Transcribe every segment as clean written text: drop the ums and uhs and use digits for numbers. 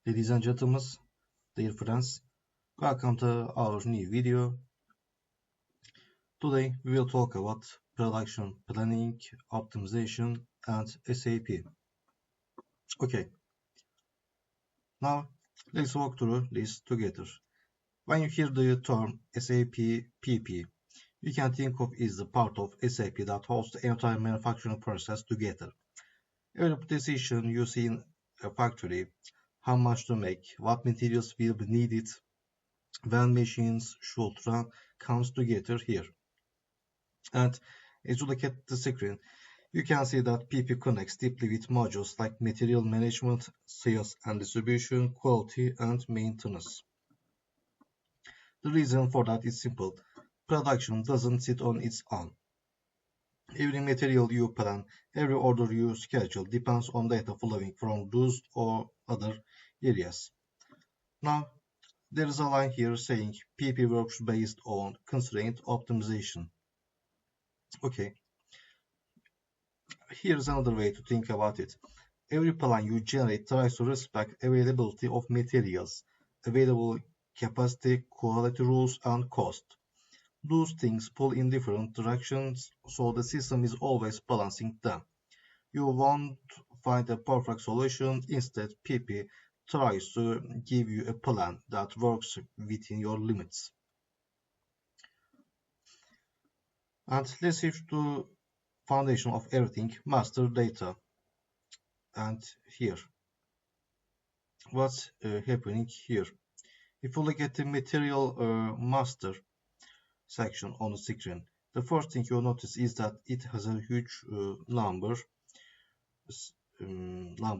Ladies and gentlemen, dear friends, welcome to our new video. Today we will talk about production planning, optimization, and SAP. Okay, now let's walk through this together. When you hear the term SAP PP, you can think of is the part of SAP that holds the entire manufacturing process together. Every decision you see in a factory, how much to make, what materials will be needed, when machines should run, comes together here. And as you look at the screen, you can see that PP connects deeply with modules like material management, sales and distribution, quality, and maintenance. The reason for that is simple. Production doesn't sit on its own. Every material you plan, every order you schedule depends on data flowing from those or other areas. Now, there is a line here saying PP works based on constraint optimization. Okay, here's another way to think about it. Every plan you generate tries to respect availability of materials, available capacity, quality rules, and cost. Those things pull in different directions, so the system is always balancing them. You won't find a perfect solution, instead PP tries to give you a plan that works within your limits. And let's shift to foundation of everything, master data. And here, what's happening here? If you look at the material master section on the screen, the first thing you'll notice is that it has a huge number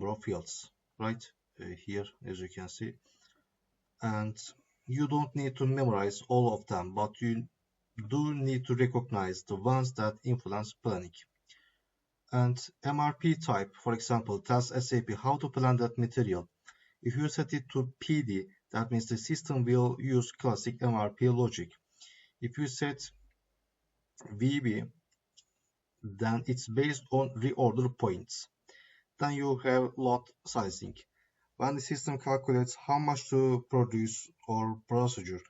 of fields, right? Here, as you can see, and you don't need to memorize all of them, but you do need to recognize the ones that influence planning. And MRP type, for example, tells SAP how to plan that material. If you set it to PD, that means the system will use classic MRP logic. If you set VB, then it's based on reorder points. Then you have lot sizing. When the system calculates how much to produce or procedure,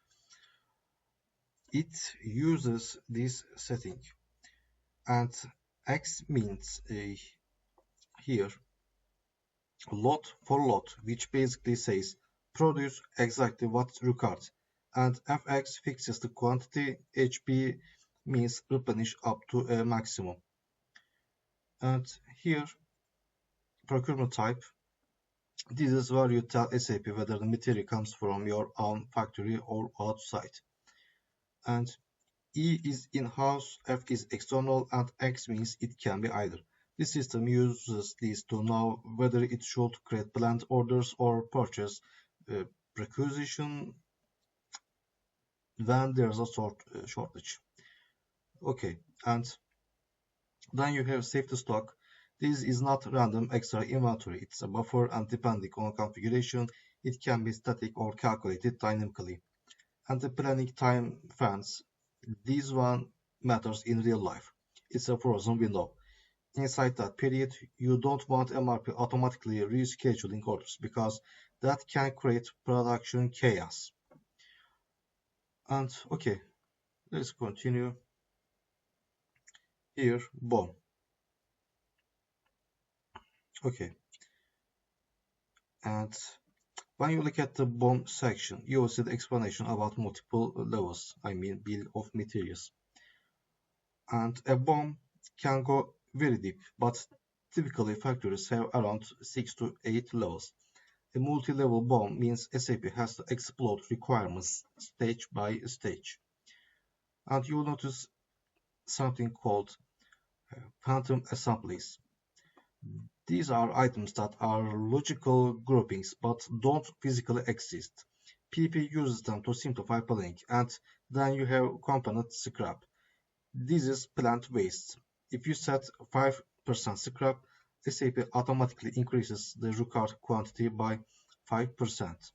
it uses this setting. And X means here lot for lot, which basically says produce exactly what's required. And Fx fixes the quantity, HP means replenish up to a maximum. And here, procurement type, this is where you tell SAP whether the material comes from your own factory or outside. And E is in-house, F is external, and X means it can be either. This system uses these to know whether it should create planned orders or purchase requisition when there's a shortage. Okay, and then you have safety stock. This is not random extra inventory, it's a buffer, and depending on configuration, it can be static or calculated dynamically. And the planning time fence, this one matters in real life. It's a frozen window. Inside that period, you don't want MRP automatically rescheduling orders because that can create production chaos. And okay, let's continue. Here, BOM. Okay, and when you look at the BOM section, you will see the explanation about multiple levels, I mean bill of materials. And a BOM can go very deep, but typically factories have around 6 to 8 levels. A multi-level BOM means SAP has to explode requirements stage by stage. And you will notice something called phantom assemblies. These are items that are logical groupings but don't physically exist. PP uses them to simplify planning, and then you have component scrap. This is plant waste. If you set 5% scrap, SAP automatically increases the required quantity by 5%.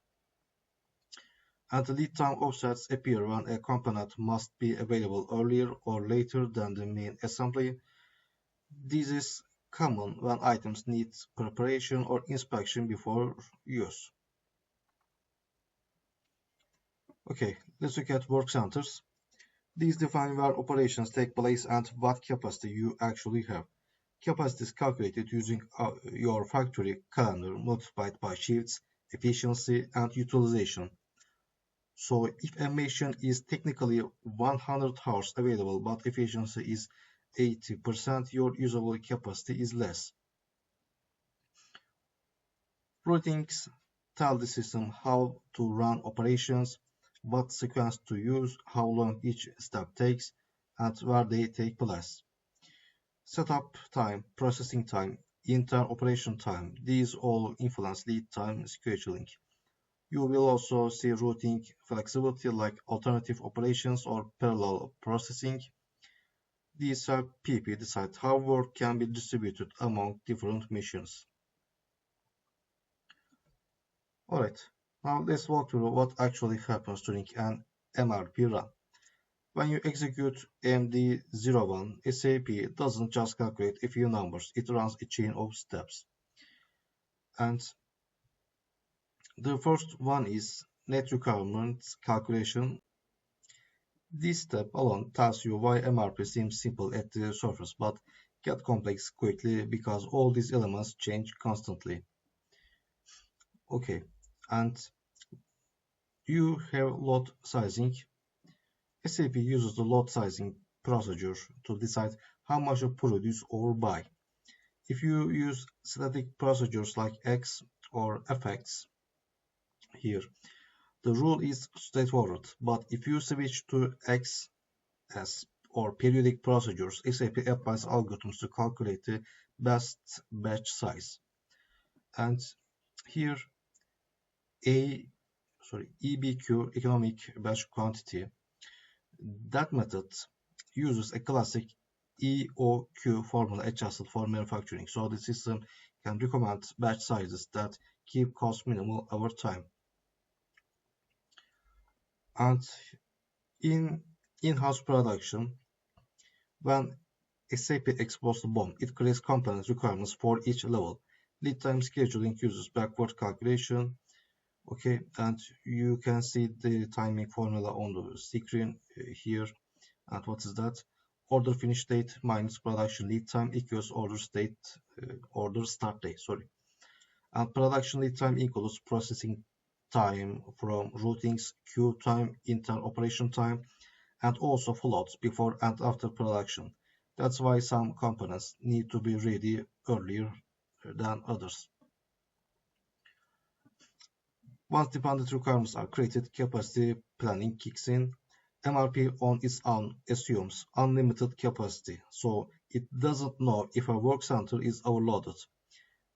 And the lead time offsets appear when a component must be available earlier or later than the main assembly. This is common when items need preparation or inspection before use. Okay, let's look at work centers. These define where operations take place and what capacity you actually have. Capacity is calculated using your factory calendar multiplied by shifts, efficiency, and utilization. So if a machine is technically 100 hours available but efficiency is 80%, your usable capacity is less. Routines tell the system how to run operations, what sequence to use, how long each step takes, and where they take place. Setup time, processing time, inter-operation time, these all influence lead time scheduling. You will also see routing flexibility like alternative operations or parallel processing. These help PP decide how work can be distributed among different missions. Alright, now let's walk through what actually happens during an MRP run. When you execute MD01, SAP doesn't just calculate a few numbers, it runs a chain of steps. And the first one is net requirements calculation. This step alone tells you why MRP seems simple at the surface but get complex quickly because all these elements change constantly. Okay, and you have load sizing. SAP uses the load sizing procedure to decide how much to produce or buy. If you use static procedures like X or FX here, the rule is straightforward, but if you switch to XS or periodic procedures, SAP applies algorithms to calculate the best batch size. And here A EBQ, economic batch quantity, that method uses a classic EOQ formula adjusted for manufacturing, so the system can recommend batch sizes that keep costs minimal over time. And in in-house production, when SAP exposes the BOM, it creates component requirements for each level. Lead time scheduling uses backward calculation. Okay, and you can see the timing formula on the screen here. And what is that? Order finish date minus production lead time equals order start date. Sorry. And production lead time equals processing time from routings, queue time, inter-operation time, and also floats before and after production. That's why some components need to be ready earlier than others. Once dependent requirements are created, capacity planning kicks in. MRP on its own assumes unlimited capacity, so it doesn't know if a work center is overloaded.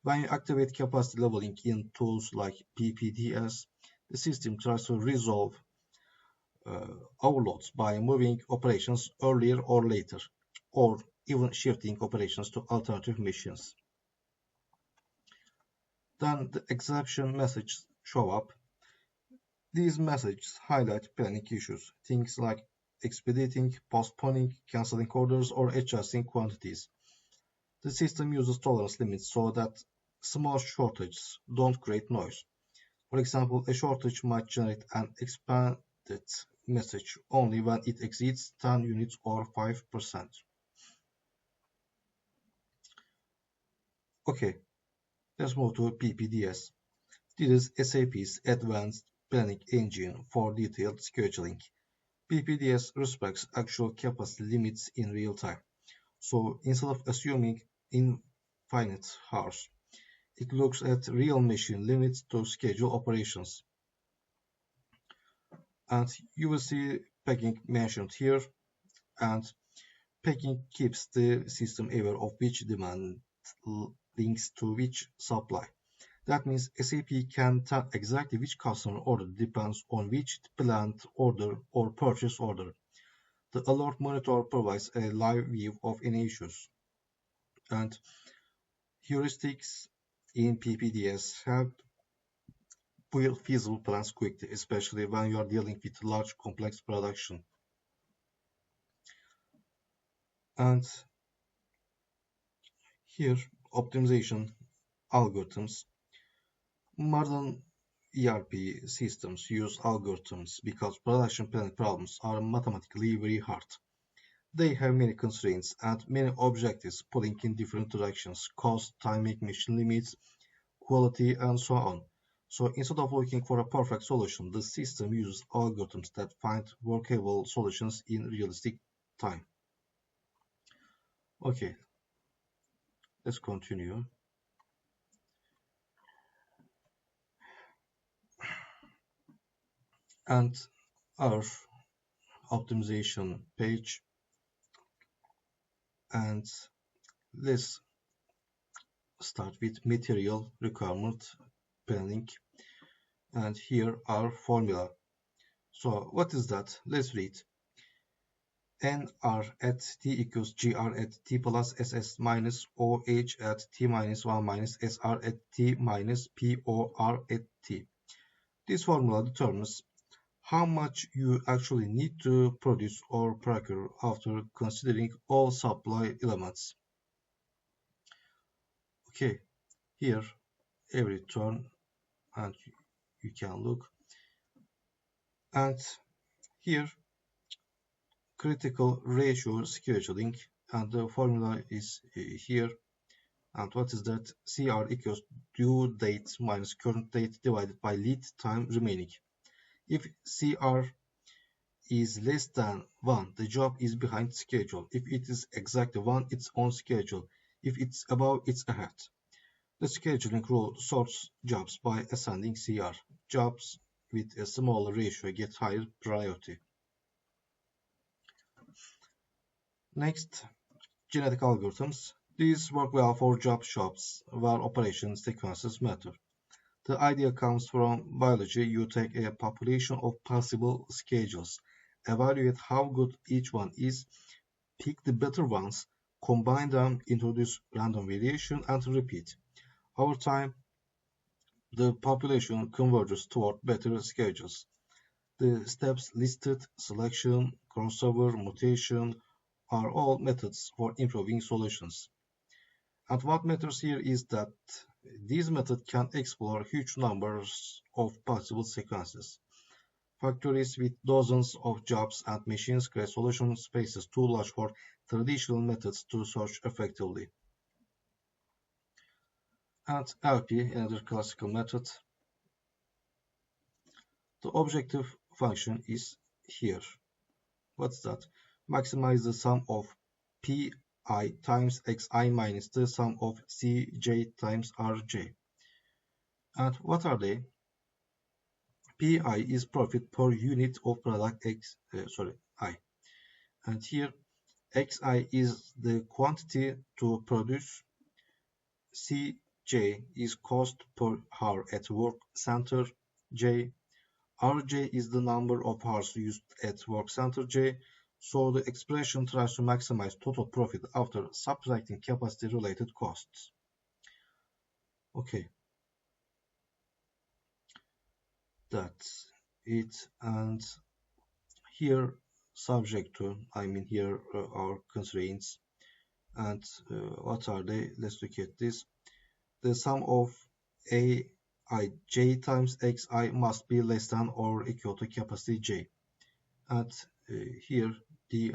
When you activate capacity leveling in tools like PPDS, the system tries to resolve overloads by moving operations earlier or later, or even shifting operations to alternative missions. Then the exception messages show up. These messages highlight planning issues, things like expediting, postponing, canceling orders, or adjusting quantities. The system uses tolerance limits so that small shortages don't create noise. For example, a shortage might generate an expanded message only when it exceeds 10 units or 5%. Okay, let's move to PPDS. This is SAP's advanced planning engine for detailed scheduling. PPDS respects actual capacity limits in real time. So instead of assuming infinite hours, it looks at real machine limits to schedule operations. And you will see packing mentioned here, and packing keeps the system aware of which demand links to which supply. That means SAP can tell exactly which customer order depends on which planned order or purchase order. The alert monitor provides a live view of any issues. And heuristics in PPDS help build feasible plans quickly, especially when you are dealing with large complex production. And here, optimization algorithms. Modern ERP systems use algorithms because production planning problems are mathematically very hard. They have many constraints and many objectives pulling in different directions: cost, timing, mission limits, quality, and so on. So instead of looking for a perfect solution, the system uses algorithms that find workable solutions in realistic time. Okay, let's continue. And our optimization page, and let's start with material requirement planning, and here our formula. So what is that? Let's read. NR at T equals GR at T plus SS minus OH at T minus 1 minus SR at T minus POR at T. This formula determines how much you actually need to produce or procure after considering all supply elements. Okay, here every turn, and you can look, and here critical ratio scheduling, and the formula is here. And what is that? CR equals due date minus current date divided by lead time remaining. If CR is less than 1, the job is behind schedule. If it is exactly 1, it's on schedule. If it's above, it's ahead. The scheduling rule sorts jobs by ascending CR. Jobs with a smaller ratio get higher priority. Next, genetic algorithms. These work well for job shops where operation sequences matter. The idea comes from biology. You take a population of possible schedules, evaluate how good each one is, pick the better ones, combine them, introduce random variation, and repeat. Over time, the population converges toward better schedules. The steps listed, selection, crossover, mutation, are all methods for improving solutions. And what matters here is that these methods can explore huge numbers of possible sequences. Factories with dozens of jobs and machines create solution spaces too large for traditional methods to search effectively. And LP, another classical method. The objective function is here. What's that? Maximize the sum of Pi times Xi minus the sum of Cj times Rj. And what are they? Pi is profit per unit of product I. And here Xi is the quantity to produce. Cj is cost per hour at work center J. Rj is the number of hours used at work center J. So the expression tries to maximize total profit after subtracting capacity related costs. Okay, that's it. And here subject to, here our constraints. And what are they? Let's look at this. The sum of J times Xi must be less than or equal to capacity J. And here Di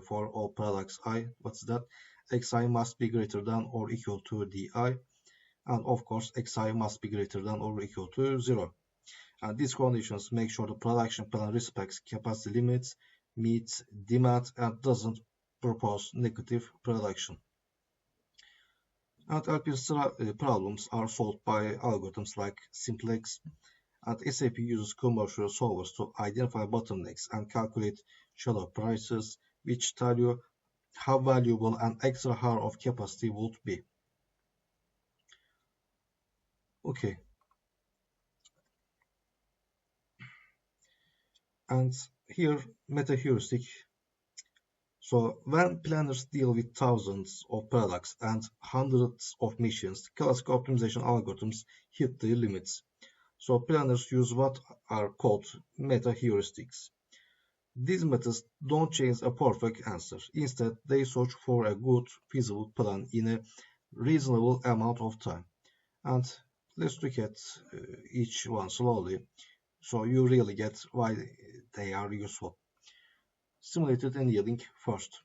for all products I, what's that? Xi must be greater than or equal to Di. And of course Xi must be greater than or equal to 0. And these conditions make sure the production plan respects capacity limits, meets demand, and doesn't propose negative production. And LP problems are solved by algorithms like simplex, and SAP uses commercial solvers to identify bottlenecks and calculate shallow prices, which tell you how valuable an extra hour of capacity would be. Okay. And here, meta-heuristic. So when planners deal with thousands of products and hundreds of machines, classic optimization algorithms hit the limits. So planners use what are called meta-heuristics. These methods don't change a perfect answer. Instead, they search for a good, feasible plan in a reasonable amount of time. And let's look at each one slowly so you really get why they are useful. Simulated annealing first.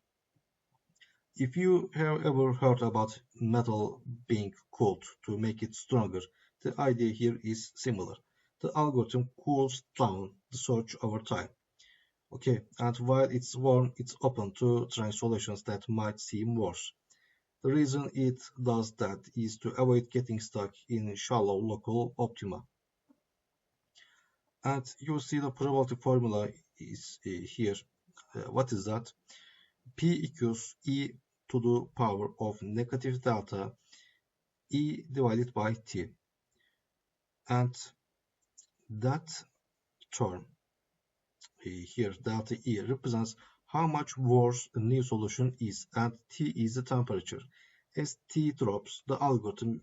If you have ever heard about metal being cooled to make it stronger, the idea here is similar. The algorithm cools down the search over time. Okay, and while it's warm, it's open to trying solutions that might seem worse. The reason it does that is to avoid getting stuck in shallow local optima. And you see the probability formula is here. What is that? P equals E to the power of negative delta E divided by T. And that term here, delta E, represents how much worse the new solution is, and T is the temperature. As T drops, the algorithm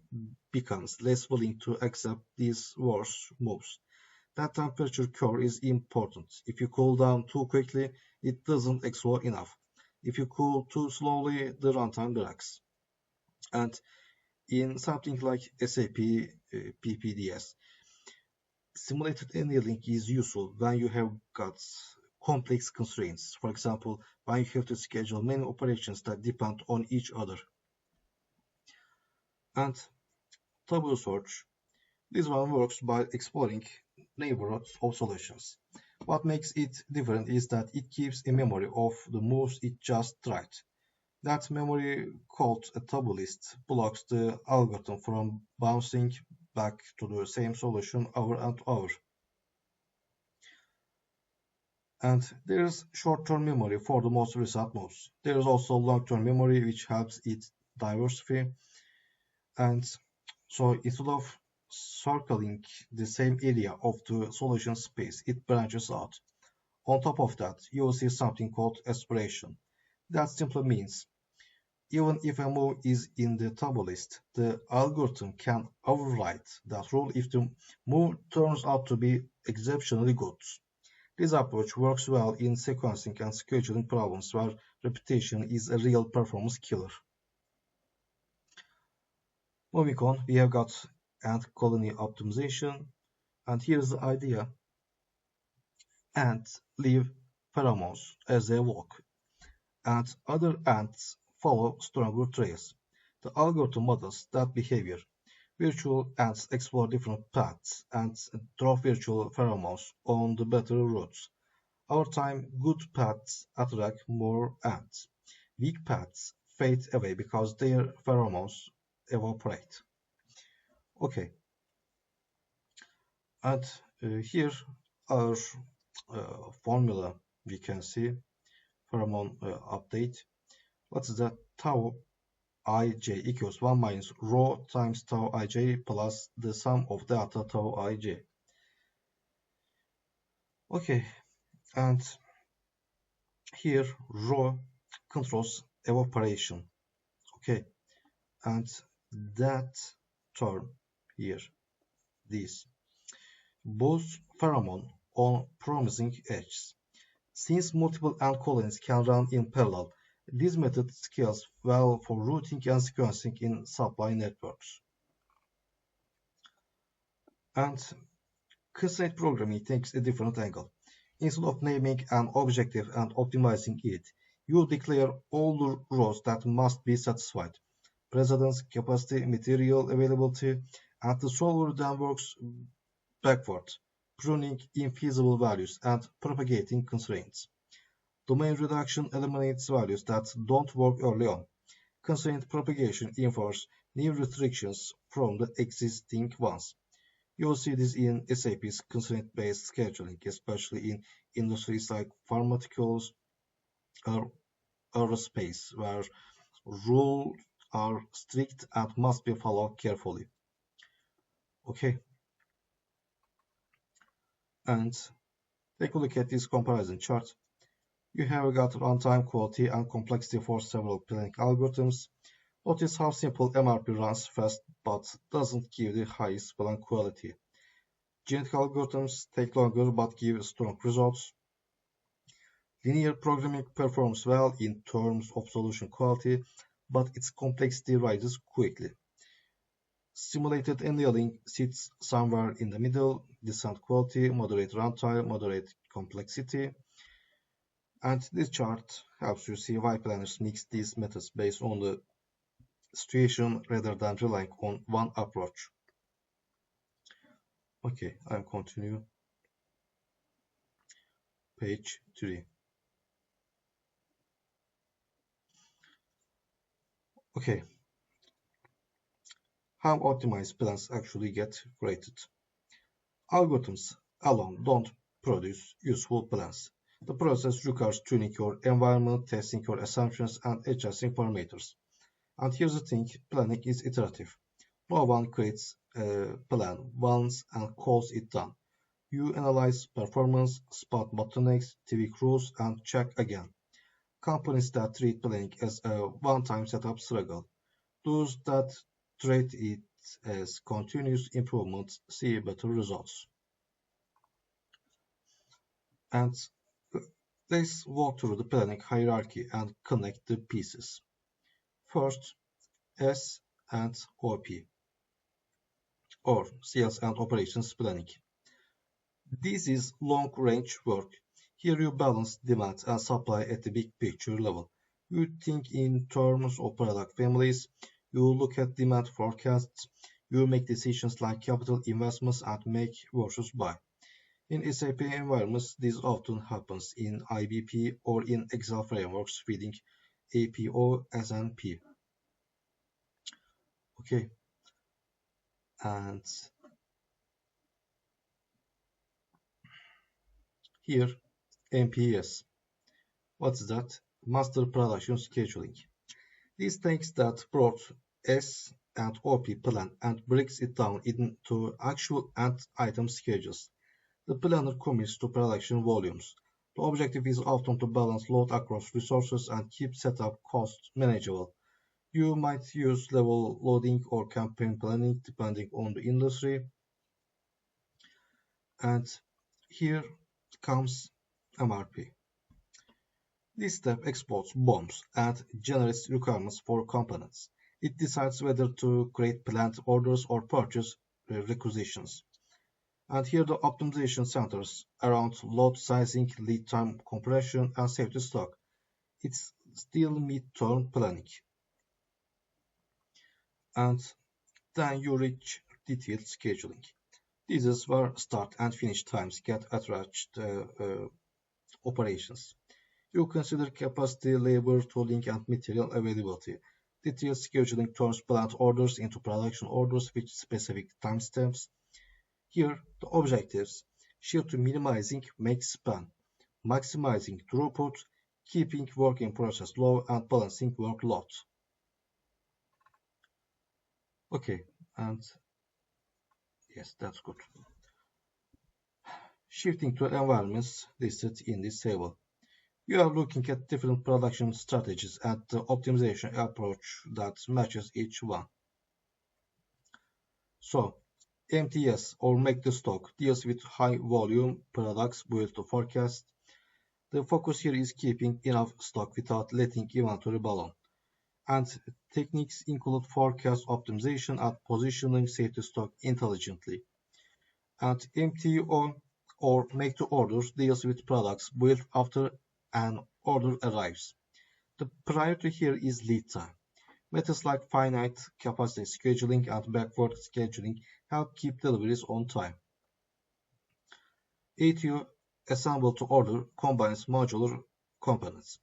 becomes less willing to accept these worse moves. That temperature curve is important. If you cool down too quickly, it doesn't explode enough. If you cool too slowly, the runtime drags. And in something like SAP PPDS, simulated annealing is useful when you have got complex constraints. For example, when you have to schedule many operations that depend on each other. And table search. This one works by exploring neighborhoods of solutions. What makes it different is that it keeps a memory of the moves it just tried. That memory, called a tabu list, blocks the algorithm from bouncing back to the same solution over and over. And there is short-term memory for the most recent moves. There is also long-term memory which helps it diversify. And so instead of circling the same area of the solution space, it branches out. On top of that, you will see something called aspiration. That simply means even if a move is in the tabu list, the algorithm can override that rule if the move turns out to be exceptionally good. This approach works well in sequencing and scheduling problems where repetition is a real performance killer. Moving on, we have got ant colony optimization, and here's the idea. Ants leave pheromones as they walk, and other ants follow stronger trails. The algorithm models that behavior. Virtual ants explore different paths and drop virtual pheromones on the better routes. Over time, good paths attract more ants. Weak paths fade away because their pheromones evaporate. Okay, and here our formula we can see pheromone update. What is that? Tau ij equals 1 minus rho times tau ij plus the sum of delta tau ij. Okay, and here rho controls evaporation. Okay, and that term here, this, boosts pheromone on promising edges. Since multiple ant colonies can run in parallel, this method scales well for routing and sequencing in supply networks. And constraint programming takes a different angle. Instead of naming an objective and optimizing it, you declare all the rows that must be satisfied. Precedence, capacity, material availability, and the solver then works backward, pruning infeasible values and propagating constraints. Domain reduction eliminates values that don't work early on. Constraint propagation infers new restrictions from the existing ones. You will see this in SAP's constraint-based scheduling, especially in industries like pharmaceuticals or aerospace, where rules are strict and must be followed carefully. Okay, and take a look at this comparison chart. You have got runtime quality and complexity for several planning algorithms. Notice how simple MRP runs fast but doesn't give the highest plan quality. Genetic algorithms take longer but give strong results. Linear programming performs well in terms of solution quality, but its complexity rises quickly. simulated annealing sits somewhere in the middle, decent quality, moderate runtime, moderate complexity. And this chart helps you see why planners mix these methods based on the situation rather than relying on one approach. Okay, I'll continue. Page 3. Okay, how optimized plans actually get created. Algorithms alone don't produce useful plans. The process requires tuning your environment, testing your assumptions, and adjusting parameters. And here's the thing, planning is iterative. No one creates a plan once and calls it done. You analyze performance, spot bottlenecks, tweak rules, and check again. Companies that treat planning as a one-time setup struggle. Those that treat it as continuous improvement see better results. And let's walk through the planning hierarchy and connect the pieces. First, S and OP, or Sales and Operations Planning. This is long-range work. Here you balance demand and supply at the big picture level. You think in terms of product families, you look at demand forecasts, you make decisions like capital investments and make versus buy. In SAP environments, this often happens in IBP or in Excel frameworks feeding APO, SNP. Okay, and here MPS. What's that? Master Production Scheduling. This takes that broad S and OP plan and breaks it down into actual end item schedules. The planner commits to production volumes. The objective is often to balance load across resources and keep setup costs manageable. You might use level loading or campaign planning depending on the industry. And here comes MRP. This step exports BOMs and generates requirements for components. It decides whether to create planned orders or purchase requisitions. And here the optimization centers around load sizing, lead time compression, and safety stock. It's still mid-term planning. And then you reach detailed scheduling. This is where start and finish times get attached operations. You consider capacity, labor, tooling, and material availability. Detailed scheduling turns plant orders into production orders with specific timestamps. Here, the objectives shift to minimizing make span, maximizing throughput, keeping work in process low, and balancing workload. Okay, and yes, that's good. Shifting to environments listed in this table. You are looking at different production strategies and the optimization approach that matches each one. So, MTS or make to stock deals with high volume products built to forecast. The focus here is keeping enough stock without letting inventory balloon. And techniques include forecast optimization and positioning safety stock intelligently. And MTO or make to order deals with products built after an order arrives. The priority here is lead time. Methods like finite capacity scheduling and backward scheduling help keep deliveries on time. ATO assemble to order combines modular components.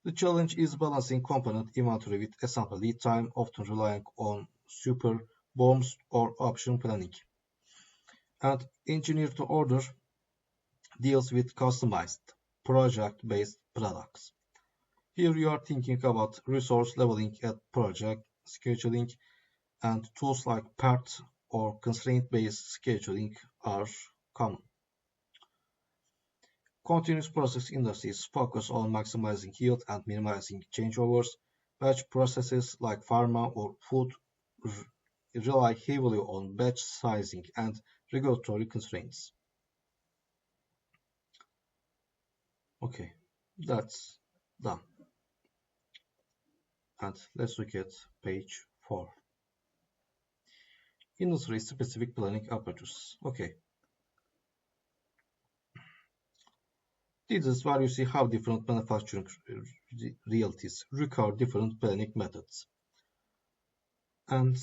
The challenge is balancing component inventory with assembly lead time, often relying on super BOMs or option planning. And engineer to order deals with customized project-based products. Here you are thinking about resource leveling at project scheduling, and tools like PERT or constraint-based scheduling are common. Continuous process industries focus on maximizing yield and minimizing changeovers. Batch processes like pharma or food rely heavily on batch sizing and regulatory constraints. Okay, that's done. And let's look at page 4. Industry-specific planning approaches. Okay, this is where you see how different manufacturing realities require different planning methods. And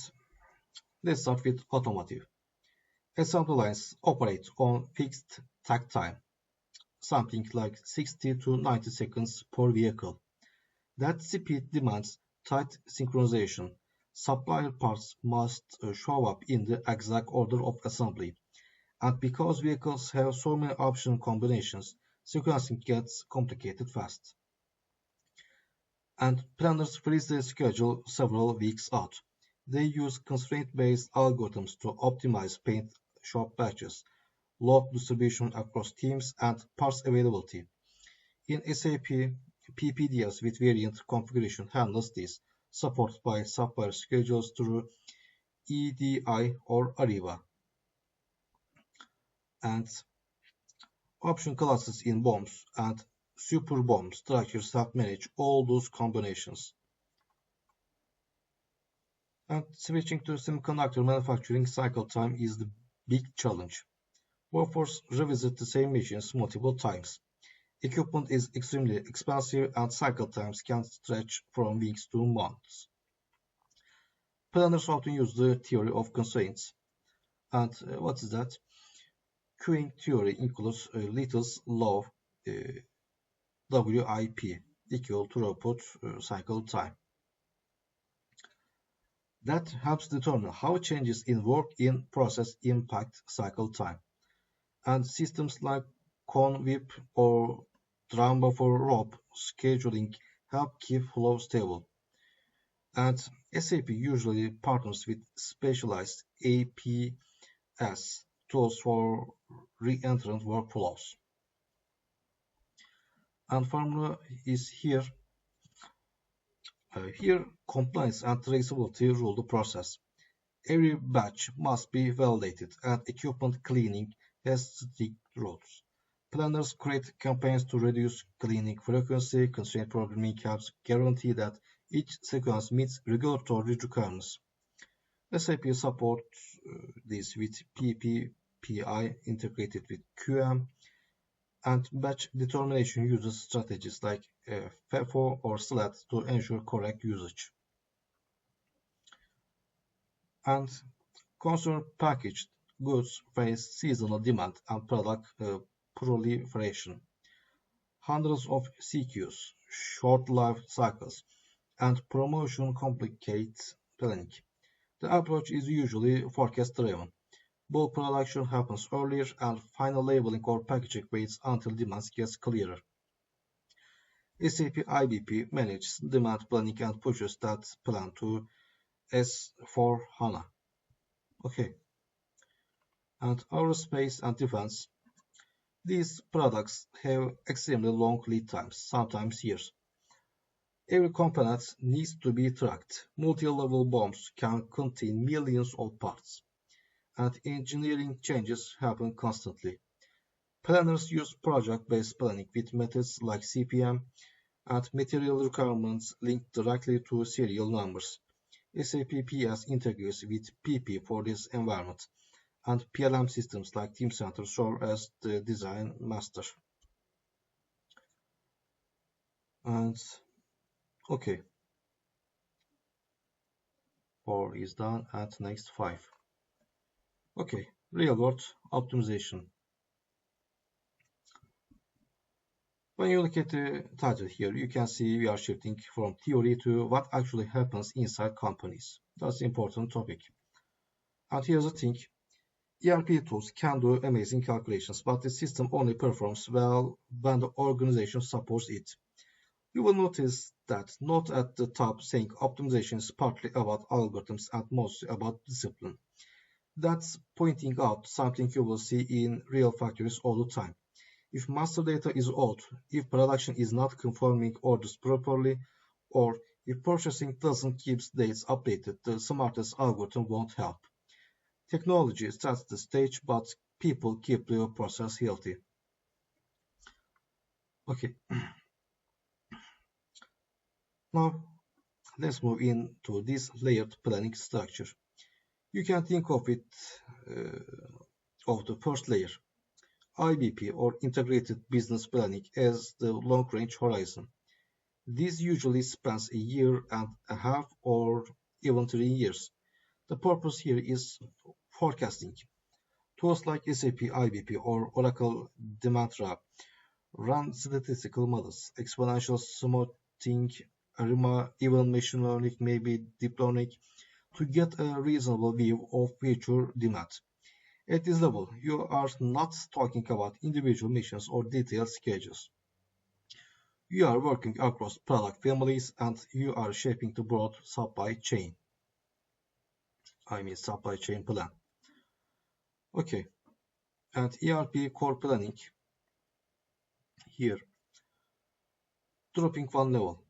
let's start with automotive. Assembly lines operate on fixed takt time, something like 60 to 90 seconds per vehicle. That speed demands tight synchronization. Supplier parts must show up in the exact order of assembly. And because vehicles have so many option combinations, sequencing gets complicated fast. And planners freeze their schedule several weeks out. They use constraint-based algorithms to optimize paint shop batches, load distribution across teams, and parts availability. In SAP, PPDS with variant configuration handles this, supported by supplier schedules through EDI or Ariba, and option classes in BOMs and super BOM structures help manage all those combinations. And switching to semiconductor manufacturing cycle time is the big challenge. Workforce revisit the same machines multiple times. Equipment is extremely expensive and cycle times can stretch from weeks to months. Planners often use the theory of constraints. And what is that? Queuing theory includes Little's law WIP equal to throughput cycle time. That helps determine how changes in work in process impact cycle time. And systems like ConWIP or drum buffer rope scheduling help keep flow stable. And SAP usually partners with specialized APS tools for re-entrant workflows. And formula is here. Here, compliance and traceability rule the process. Every batch must be validated, and equipment cleaning has strict rules. Planners create campaigns to reduce cleaning frequency. Constraint programming helps guarantee that each sequence meets regulatory requirements. SAP supports this with PPPI integrated with QM, and batch determination uses strategies like FIFO or SLAT to ensure correct usage. And consumer packaged goods face seasonal demand and product proliferation. Hundreds of CQs, short life cycles, and promotion complicate planning. The approach is usually forecast driven. Bulk production happens earlier and final labeling or packaging waits until demand gets clearer. SAP IBP manages demand planning and pushes that plan to S/4HANA. Okay, and aerospace and defense. These products have extremely long lead times, sometimes years. Every component needs to be tracked. Multi-level bombs can contain millions of parts, and engineering changes happen constantly. Planners use project-based planning with methods like CPM and material requirements linked directly to serial numbers. SAP PS integrates with PP for this environment, and PLM systems like Teamcenter serve as the design master. And okay, 4 is done, and next 5. Okay, real world optimization. When you look at the title here, you can see we are shifting from theory to what actually happens inside companies. That's an important topic. And here's the thing, ERP tools can do amazing calculations, but the system only performs well when the organization supports it. You will notice that note at the top saying optimization is partly about algorithms and mostly about discipline. That's pointing out something you will see in real factories all the time. If master data is old, if production is not confirming orders properly, or if purchasing doesn't keep dates updated, the smartest algorithm won't help. Technology sets the stage, but people keep the process healthy. Okay, now let's move into this layered planning structure. You can think of it of the first layer, IBP or Integrated Business Planning, as the long-range horizon. This usually spans a year and a half or even 3 years. The purpose here is forecasting. Tools like SAP IBP or Oracle Demantra run statistical models, exponential smoothing, ARIMA, even machine learning, maybe deep learning, to get a reasonable view of future demand. At this level, you are not talking about individual missions or detailed schedules. You are working across product families and you are shaping the broad supply chain. Supply chain plan. Okay, and ERP core planning here, dropping one level.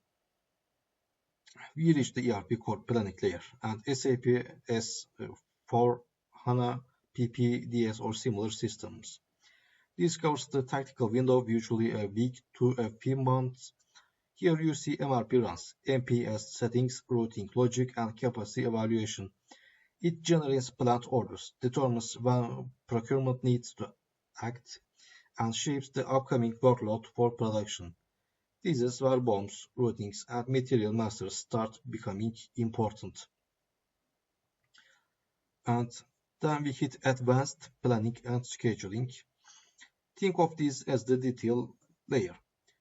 We reach the ERP core planning layer and SAP S4 HANA, PPDS or similar systems. This covers the tactical window, usually a week to a few months. Here you see MRP runs, MPS settings, routing logic, and capacity evaluation. It generates plant orders, determines when procurement needs to act, and shapes the upcoming workload for production. This is where bombs, routings, and material masters start becoming important. And then we hit advanced planning and scheduling. Think of this as the detail layer.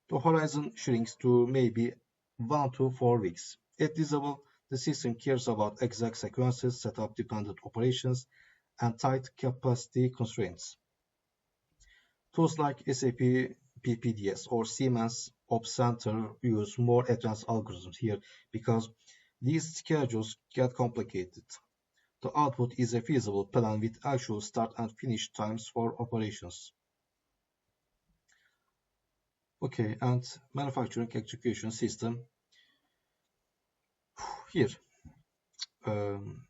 The horizon shrinks to maybe 1 to 4 weeks. At this level, the system cares about exact sequences, setup-dependent operations, and tight capacity constraints. Tools like SAP PPDS or Siemens Ops Center use more advanced algorithms here because these schedules get complicated. The output is a feasible plan with actual start and finish times for operations. Okay, and manufacturing execution system. Here,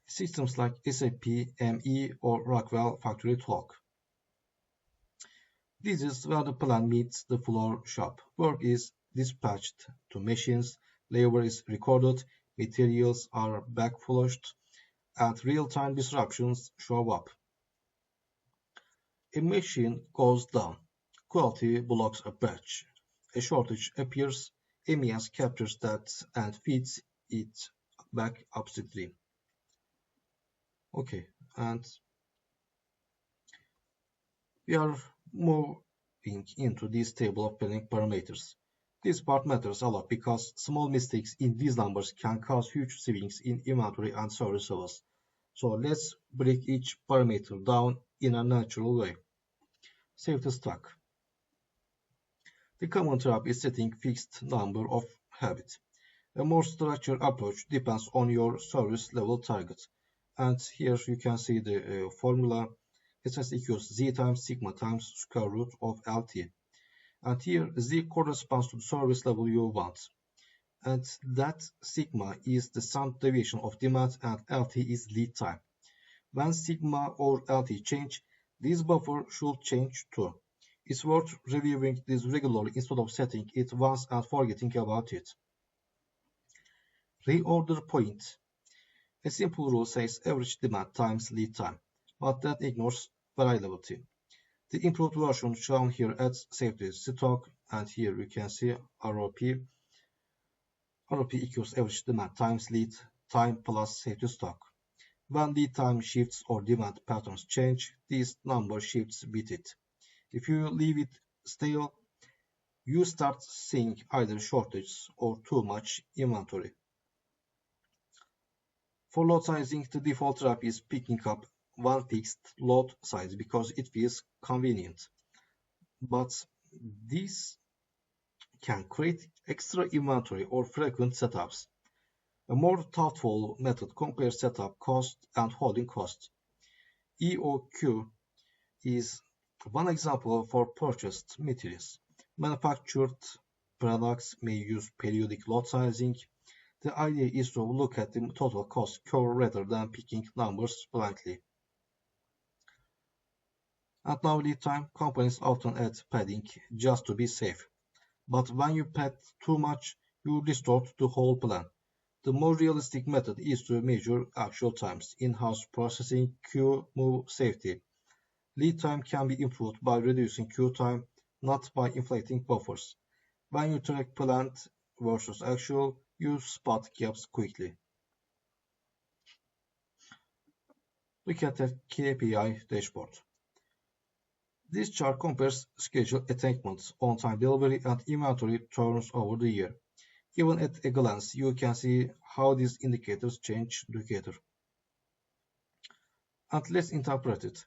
systems like SAP ME or Rockwell Factory Talk. This is where the plan meets the floor shop. Work is dispatched to machines, labor is recorded, materials are backflushed, and real-time disruptions show up. A machine goes down, quality blocks a batch, a shortage appears, MES captures that and feeds it back upstream. Okay, and we are moving into this table of planning parameters. This part matters a lot because small mistakes in these numbers can cause huge swings in inventory and service levels. So let's break each parameter down in a natural way. Safety stock. The common trap is setting fixed number of habits. A more structured approach depends on your service level target. And here you can see the formula. SS equals Z times sigma times square root of LT. And here Z corresponds to the service level you want. And that sigma is the standard deviation of demand and LT is lead time. When sigma or LT change, this buffer should change too. It's worth reviewing this regularly instead of setting it once and forgetting about it. Reorder point. A simple rule says average demand times lead time, but that ignores variability. The improved version shown here adds safety stock, and here you can see ROP. ROP equals average demand times lead time plus safety stock. When lead time shifts or demand patterns change, this number shifts with it. If you leave it stale, you start seeing either shortages or too much inventory. For load sizing, the default trap is picking up one fixed load size because it feels convenient. But this can create extra inventory or frequent setups. A more thoughtful method compares setup cost and holding cost. EOQ is one example for purchased materials. Manufactured products may use periodic load sizing. The idea is to look at the total cost curve rather than picking numbers blindly. And now lead time, companies often add padding just to be safe. But when you pad too much, you distort the whole plan. The more realistic method is to measure actual times, in-house processing, queue move safety. Lead time can be improved by reducing queue time, not by inflating buffers. When you track planned versus actual, you spot gaps quickly. Look at the KPI dashboard. This chart compares scheduled attainments, on-time delivery, and inventory turns over the year. Even at a glance, you can see how these indicators change together. And let's interpret it.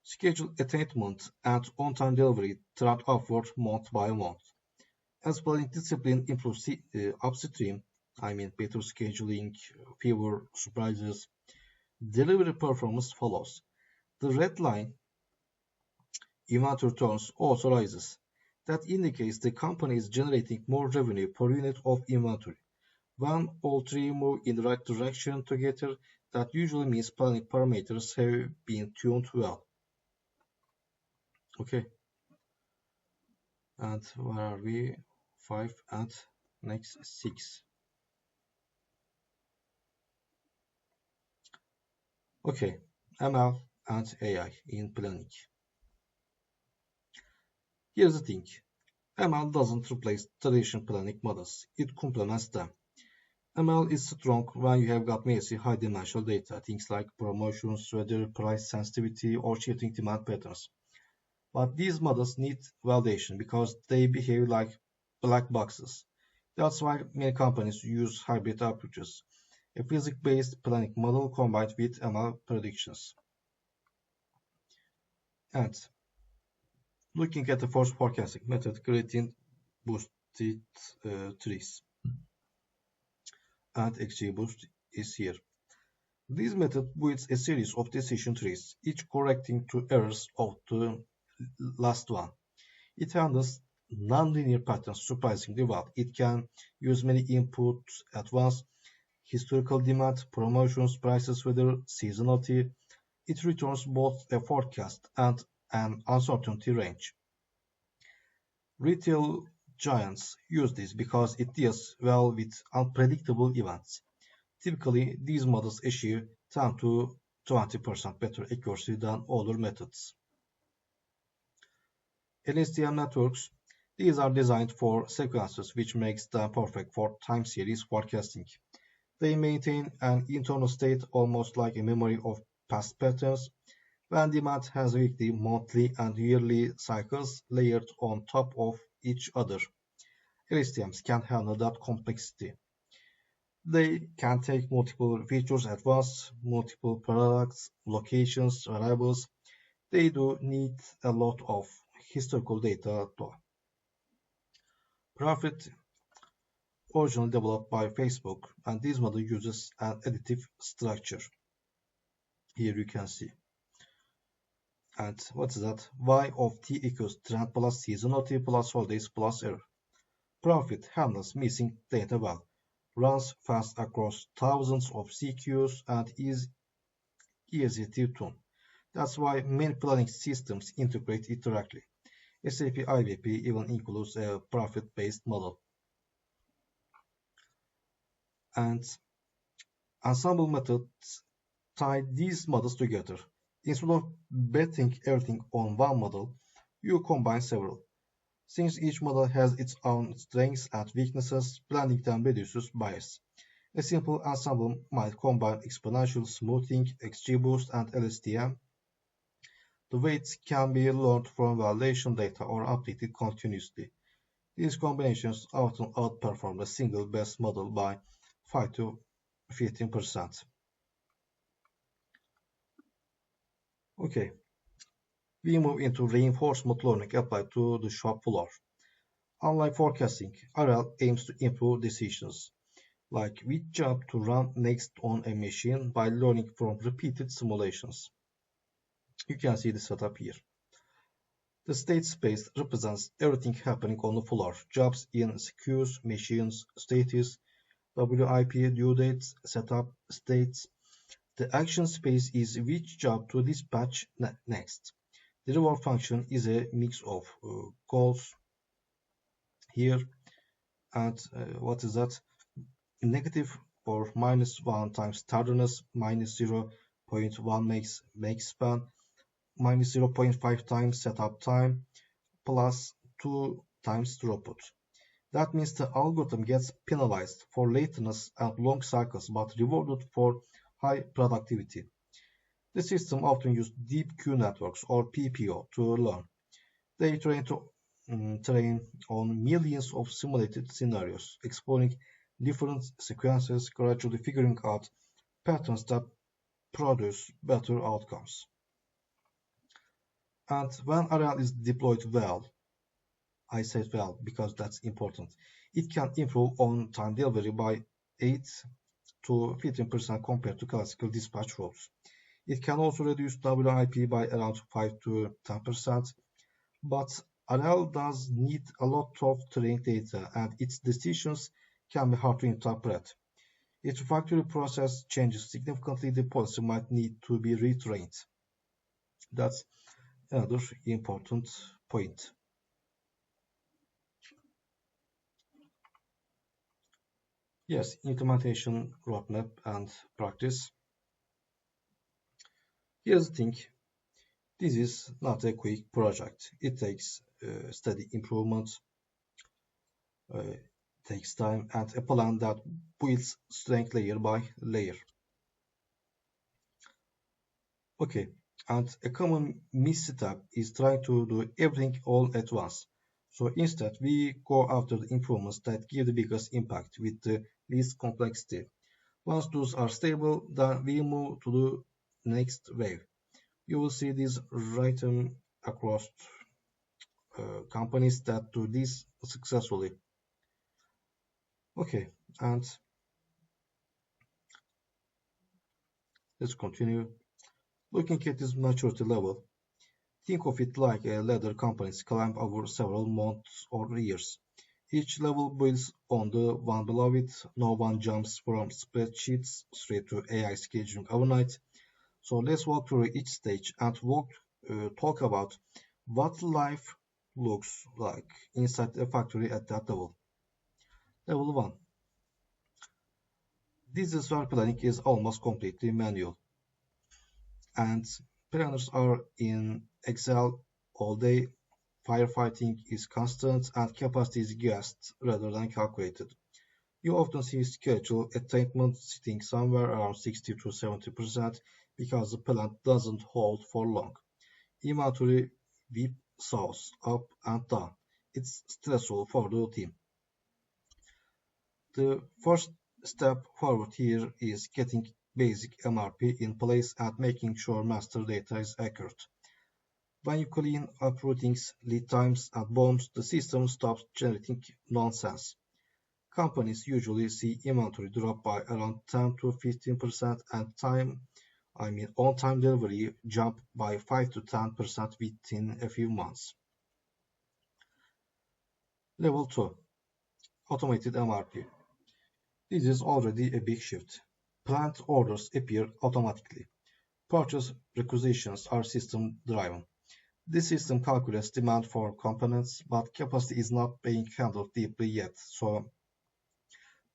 Scheduled attainment and on-time delivery trend upward month by month. As planning discipline improves upstream, I mean better scheduling, fewer surprises, delivery performance follows. The red line, inventory turns, also rises. That indicates the company is generating more revenue per unit of inventory. When all three move in the right direction together, that usually means planning parameters have been tuned well. Okay, and where are we? 5 and next 6. Okay, ML and AI in planning. Here's the thing. ML doesn't replace traditional planning models, it complements them. ML is strong when you have got messy high-dimensional data, things like promotions, weather, price sensitivity, or shifting demand patterns. But these models need validation because they behave like black boxes. That's why many companies use hybrid approaches, a physics-based planning model combined with ML predictions. And looking at the force forecasting method, creating boosted trees. And XGBoost is here. This method builds a series of decision trees, each correcting to errors of the last one. It handles nonlinear patterns surprisingly well. It can use many inputs at once, historical demand, promotions, prices, weather, seasonality. It returns both a forecast and an uncertainty range. Retail giants use this because it deals well with unpredictable events. Typically, these models achieve 10 to 20% better accuracy than older methods. LSTM networks, these are designed for sequences, which makes them perfect for time series forecasting. They maintain an internal state almost like a memory of past patterns. When demand has weekly, monthly, and yearly cycles layered on top of each other, LSTMs can handle that complexity. They can take multiple features at once, multiple products, locations, variables. They do need a lot of historical data though. Profit originally developed by Facebook, and this model uses an additive structure. Here you can see. And what is that? Y of t equals trend plus seasonality plus holidays plus error. Profit handles missing data well, runs fast across thousands of CQs, and is easy to tune. That's why many planning systems integrate it directly. SAP IBP even includes a profit-based model. And ensemble methods tie these models together. Instead of betting everything on one model, you combine several. Since each model has its own strengths and weaknesses, blending them reduces bias. A simple ensemble might combine exponential smoothing, XGBoost, and LSTM. The weights can be learned from validation data or updated continuously. These combinations often outperform the single best model by 5 to 15%. Okay, we move into reinforcement learning applied to the shop floor. Unlike forecasting, RL aims to improve decisions, like which job to run next on a machine by learning from repeated simulations. You can see the setup here. The state space represents everything happening on the floor, jobs in queues, machines, status, WIP due dates, setup, states. The action space is which job to dispatch next. The reward function is a mix of goals here and what is that? Negative for -1 times tardiness, -0.1 make span, -0.5 times setup time, plus 2 times throughput. That means the algorithm gets penalized for lateness and long cycles but rewarded for high productivity. The system often uses deep queue networks or PPO to learn. They train on millions of simulated scenarios, exploring different sequences, gradually figuring out patterns that produce better outcomes. And when RL is deployed well, I said well because that's important, it can improve on-time delivery by 8 to 15% compared to classical dispatch rules. It can also reduce WIP by around 5 to 10%, but RL does need a lot of training data and its decisions can be hard to interpret. If the factory process changes significantly, the policy might need to be retrained. That's another important point. Yes, implementation roadmap and practice. Here's the thing, this is not a quick project. It takes steady improvement, takes time, and a plan that builds strength layer by layer. Okay, and a common misstep is trying to do everything all at once. So instead, we go after the improvements that give the biggest impact with the least complexity. Once those are stable, then we move to the next wave. You will see this written across companies that do this successfully. Okay, and let's continue. Looking at this maturity level, think of it like a ladder companies climb over several months or years. Each level builds on the one below it. No one jumps from spreadsheets straight to AI scheduling overnight. So let's walk through each stage and talk about what life looks like inside a factory at that level. Level 1. This is where planning is almost completely manual, and planners are in Excel all day. Firefighting is constant and capacity is guessed rather than calculated. You often see schedule attainment sitting somewhere around 60 to 70% because the plant doesn't hold for long. Inventory whipsaws up and down. It's stressful for the team. The first step forward here is getting basic MRP in place and making sure master data is accurate. When you clean up routings, lead times, and bombs, the system stops generating nonsense. Companies usually see inventory drop by around 10 to 15% and on-time delivery jump by 5 to 10% within a few months. Level 2. Automated MRP. This is already a big shift. Plant orders appear automatically. Purchase requisitions are system-driven. This system calculates demand for components, but capacity is not being handled deeply yet, so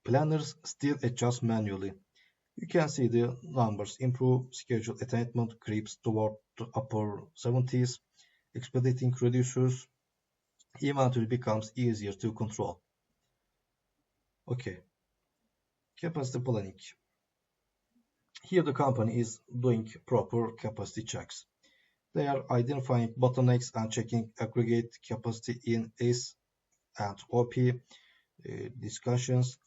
planners still adjust manually. You can see the numbers improve, schedule attainment creeps toward the upper 70s, expediting reduces, inventory becomes easier to control. Okay, capacity planning. Here the company is doing proper capacity checks. They are identifying bottlenecks and checking aggregate capacity in S and OP discussions.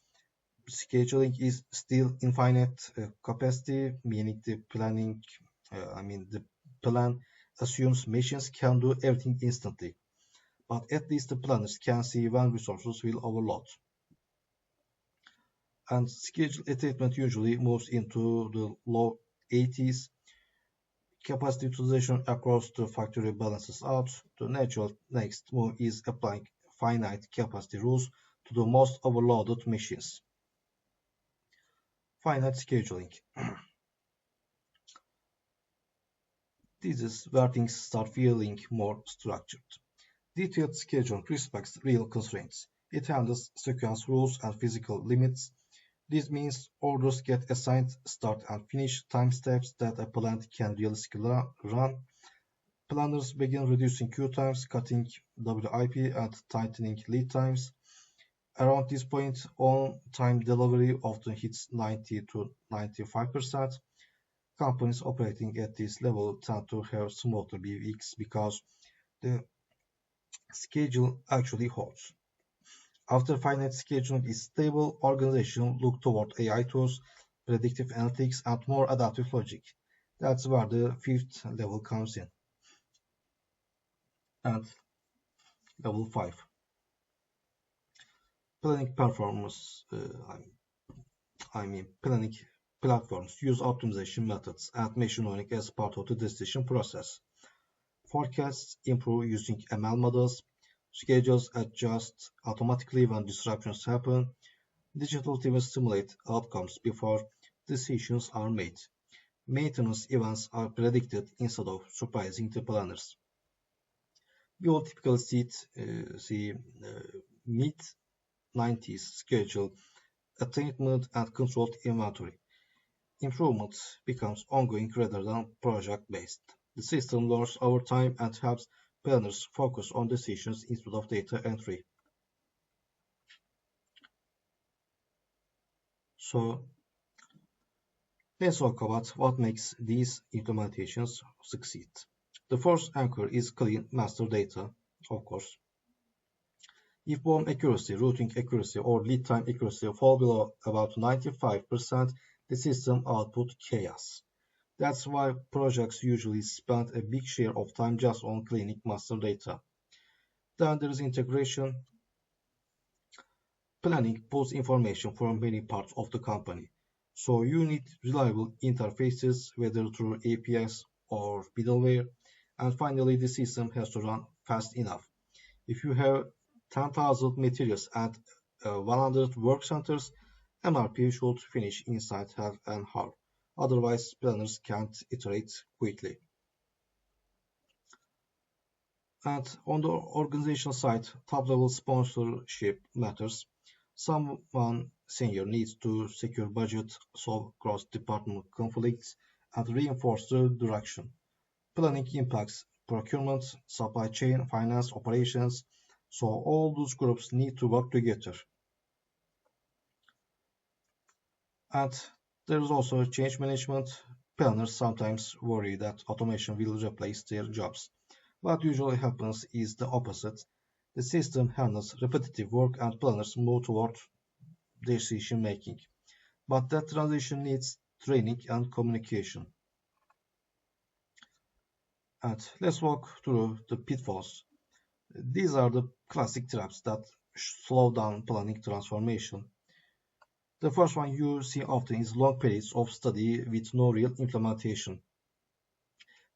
Scheduling is still infinite capacity, meaning the plan assumes machines can do everything instantly, but at least the planners can see when resources will overload. And schedule attainment usually moves into the low 80s. Capacity utilization across the factory balances out. The natural next move is applying finite capacity rules to the most overloaded machines. Finite scheduling. This is where things start feeling more structured. Detailed scheduling respects real constraints. It handles sequence rules and physical limits. This means orders get assigned start and finish time steps that a plant can realistically run. Planners begin reducing queue times, cutting WIP, and tightening lead times. Around this point, on-time delivery often hits 90 to 95%. Companies operating at this level tend to have smoother weeks because the schedule actually holds. After finance scheduling is stable, organizations look toward AI tools, predictive analytics, and more adaptive logic. That's where the fifth level comes in. And level 5, planning performance. Planning platforms use optimization methods and machine learning as part of the decision process. Forecasts improve using ML models. Schedules adjust automatically when disruptions happen. Digital teams simulate outcomes before decisions are made. Maintenance events are predicted instead of surprising the planners. We will typically see mid-90s schedule attainment and controlled inventory. Improvement becomes ongoing rather than project-based. The system learns over time and helps planners focus on decisions instead of data entry. So let's talk about what makes these implementations succeed. The first anchor is clean master data, of course. If BOM accuracy, routing accuracy, or lead time accuracy fall below about 95%, the system output chaos. That's why projects usually spend a big share of time just on cleaning master data. Then there is integration. Planning pulls information from many parts of the company. So you need reliable interfaces, whether through APIs or middleware. And finally, the system has to run fast enough. If you have 10,000 materials and 100 work centers, MRP should finish inside half an hour. Otherwise, planners can't iterate quickly. And on the organizational side, top-level sponsorship matters. Someone senior needs to secure budget, solve cross-department conflicts, and reinforce the direction. Planning impacts procurement, supply chain, finance, operations, so all those groups need to work together. And there is also change management. Planners sometimes worry that automation will replace their jobs. What usually happens is the opposite. The system handles repetitive work and planners move toward decision making. But that transition needs training and communication. And let's walk through the pitfalls. These are the classic traps that slow down planning transformation. The first one you see often is long periods of study with no real implementation.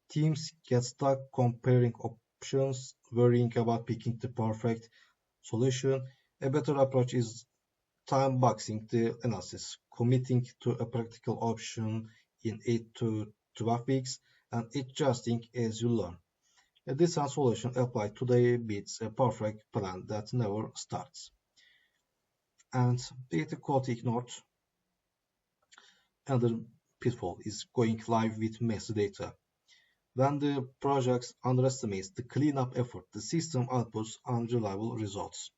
Teams get stuck comparing options, worrying about picking the perfect solution. A better approach is time boxing the analysis, committing to a practical option in 8 to 12 weeks, and adjusting as you learn. A decent solution applied today beats a perfect plan that never starts. And data quality ignored. Another pitfall is going live with messy data. When the project underestimates the cleanup effort, the system outputs unreliable results.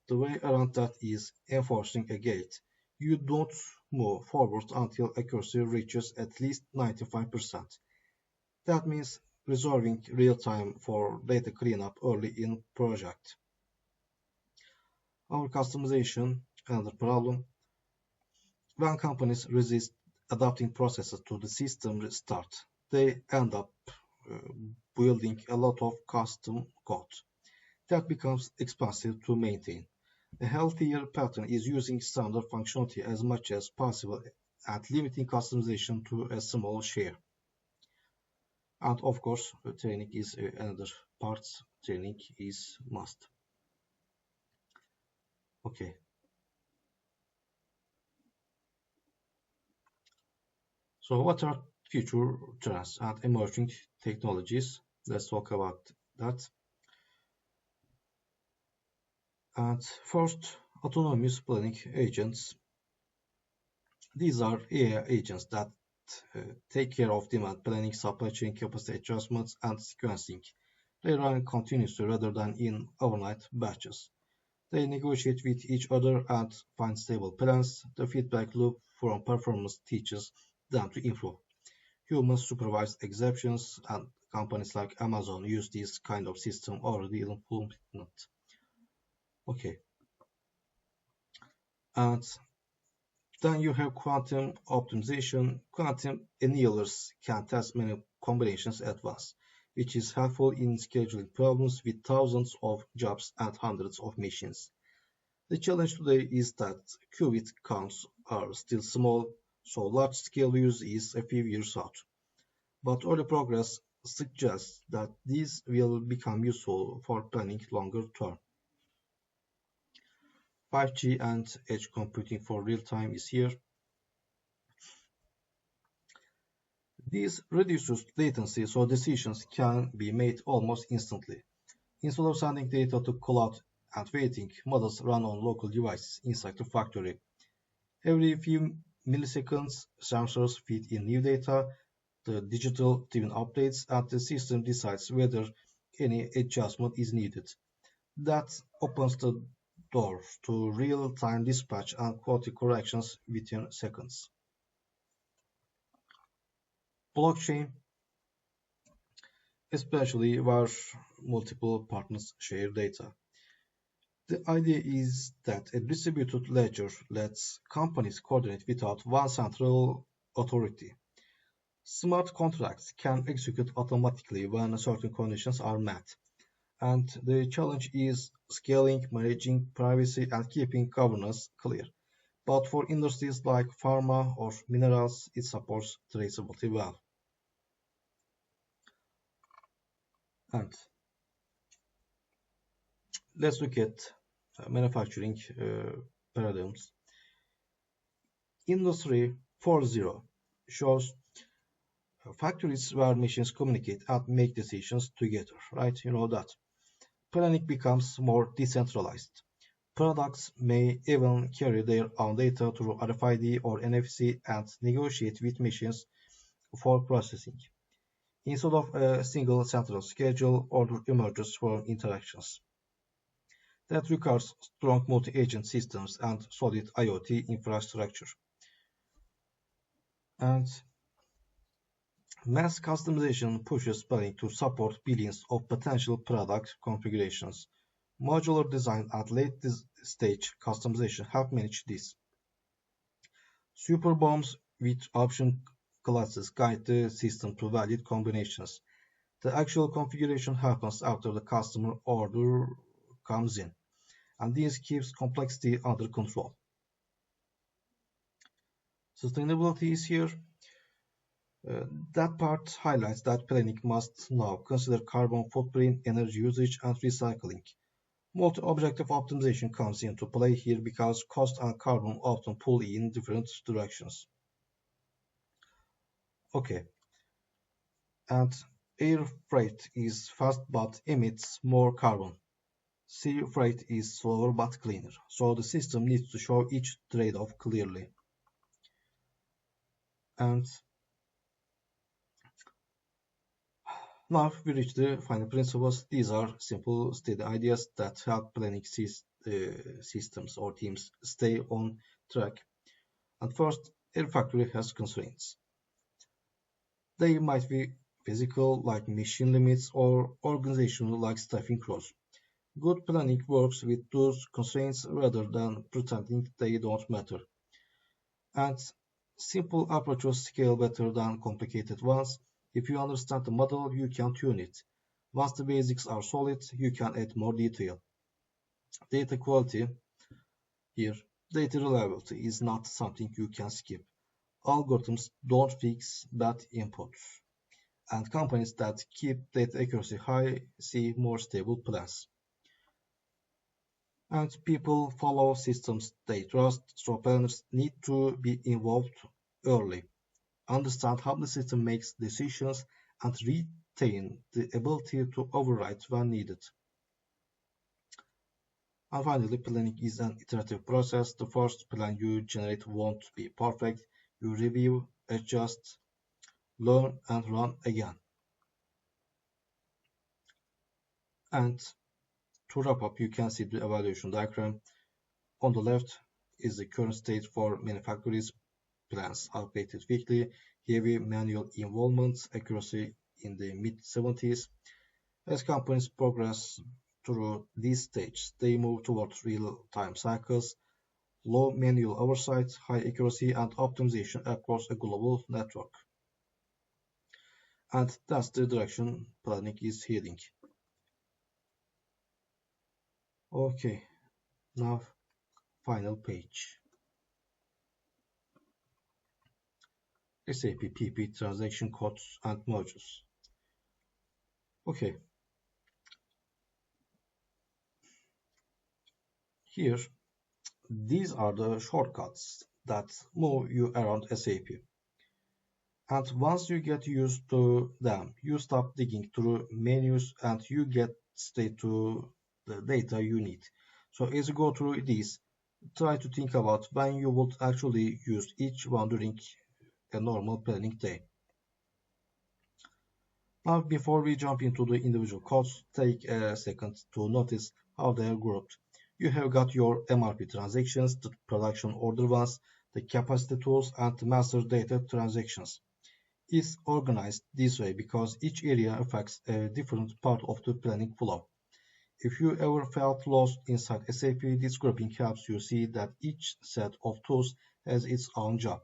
The way around that is enforcing a gate. You don't move forward until accuracy reaches at least 95%. That means reserving real time for data cleanup early in project. Our customization, another problem. When companies resist adapting processes to the system restart, they end up uh, building a lot of custom code. That becomes expensive to maintain. A healthier pattern is using standard functionality as much as possible and limiting customization to a small share. And of course, training is another part. Training is must. Okay, so what are future trends and emerging technologies? Let's talk about that. And first, autonomous planning agents. These are AI agents that take care of demand planning, supply chain capacity adjustments, and sequencing. They run continuously rather than in overnight batches. They negotiate with each other and find stable plans. The feedback loop from performance teaches them to improve. Humans supervise exceptions, and companies like Amazon use this kind of system already in implement. Okay, and then you have quantum optimization. Quantum annealers can test many combinations at once, which is helpful in scheduling problems with thousands of jobs and hundreds of machines. The challenge today is that qubit counts are still small, so large-scale use is a few years out. But early progress suggests that these will become useful for planning longer term. 5G and edge computing for real time is here. This reduces latency so decisions can be made almost instantly. Instead of sending data to cloud and waiting, models run on local devices inside the factory. Every few milliseconds, sensors feed in new data, the digital twin updates, and the system decides whether any adjustment is needed. That opens the door to real-time dispatch and quality corrections within seconds. Blockchain, especially where multiple partners share data. The idea is that a distributed ledger lets companies coordinate without one central authority. Smart contracts can execute automatically when certain conditions are met, and the challenge is scaling, managing privacy, and keeping governance clear. But for industries like pharma or minerals, it supports traceability well. And let's look at manufacturing paradigms. Industry 4.0 shows factories where machines communicate and make decisions together, right? You know that. Planning becomes more decentralized. Products may even carry their own data through RFID or NFC and negotiate with machines for processing. Instead of a single central schedule, order emerges from interactions. That requires strong multi-agent systems and solid IoT infrastructure. And mass customization pushes planning to support billions of potential product configurations. Modular design and late-stage customization help manage this. Superbombs with option classes guide the system to valid combinations. The actual configuration happens after the customer order comes in, and this keeps complexity under control. Sustainability is here. That part highlights that planning must now consider carbon footprint, energy usage, and recycling. Multi-objective optimization comes into play here because cost and carbon often pull in different directions. Okay, and air freight is fast but emits more carbon. Sea freight is slower but cleaner, so the system needs to show each trade-off clearly. And now we reach the final principles. These are simple, steady ideas that help planning systems or teams stay on track. And first, every factory has constraints. They might be physical, like machine limits, or organizational, like staffing costs. Good planning works with those constraints rather than pretending they don't matter. And simple approaches scale better than complicated ones. If you understand the model, you can tune it. Once the basics are solid, you can add more detail. Data quality here. Data reliability is not something you can skip. Algorithms don't fix bad inputs, and companies that keep data accuracy high see more stable plans. And people follow systems they trust, so planners need to be involved early, understand how the system makes decisions, and retain the ability to override when needed. And finally, planning is an iterative process. The first plan you generate won't be perfect. You review, adjust, learn, and run again. And to wrap up, you can see the evaluation diagram. On the left is the current state for manufacturers. Plans updated weekly, heavy manual involvement, accuracy in the mid-70s. As companies progress through these stages, they move towards real-time cycles, low manual oversight, high accuracy, and optimization across a global network. And that's the direction planning is heading. Okay, now final page. SAP PP transaction codes and modules. Okay, here these are the shortcuts that move you around SAP. And once you get used to them, you stop digging through menus and you get straight to the data you need. So as you go through these, try to think about when you would actually use each one during a normal planning day. Now, before we jump into the individual codes, take a second to notice how they are grouped. You have got your MRP transactions, the production order ones, the capacity tools, and the master data transactions. It's organized this way because each area affects a different part of the planning flow. If you ever felt lost inside SAP, this grouping helps you see that each set of tools has its own job.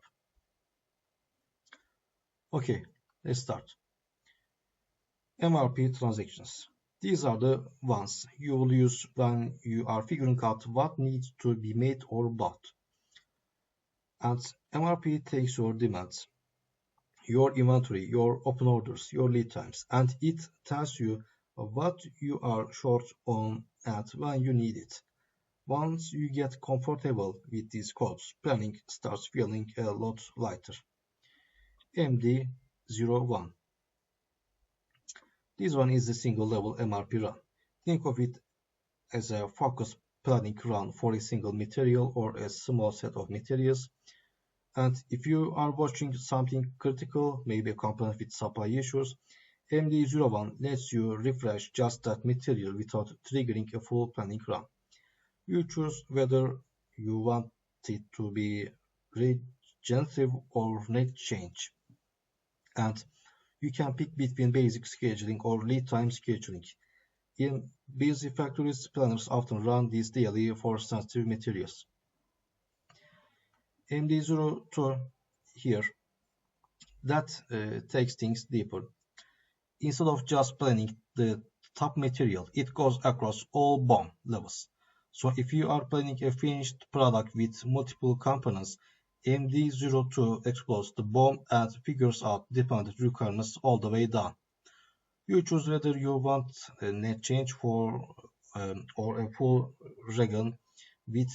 Okay, let's start. MRP transactions. These are the ones you will use when you are figuring out what needs to be made or bought. And MRP takes your demands, your inventory, your open orders, your lead times, and it tells you what you are short on and when you need it. Once you get comfortable with these codes, planning starts feeling a lot lighter. MD01. This one is a single level MRP run. Think of it as a focused planning run for a single material or a small set of materials. And if you are watching something critical, maybe a company with supply issues, MD01 lets you refresh just that material without triggering a full planning run. You choose whether you want it to be regenerative or net change. And you can pick between basic scheduling or lead time scheduling. In busy factories, planners often run this daily for sensitive materials. MD02 here, that takes things deeper. Instead of just planning the top material, it goes across all BOM levels. So if you are planning a finished product with multiple components, MD02 explores the BOM and figures out dependent requirements all the way down. You choose whether you want a net change for or a full regen with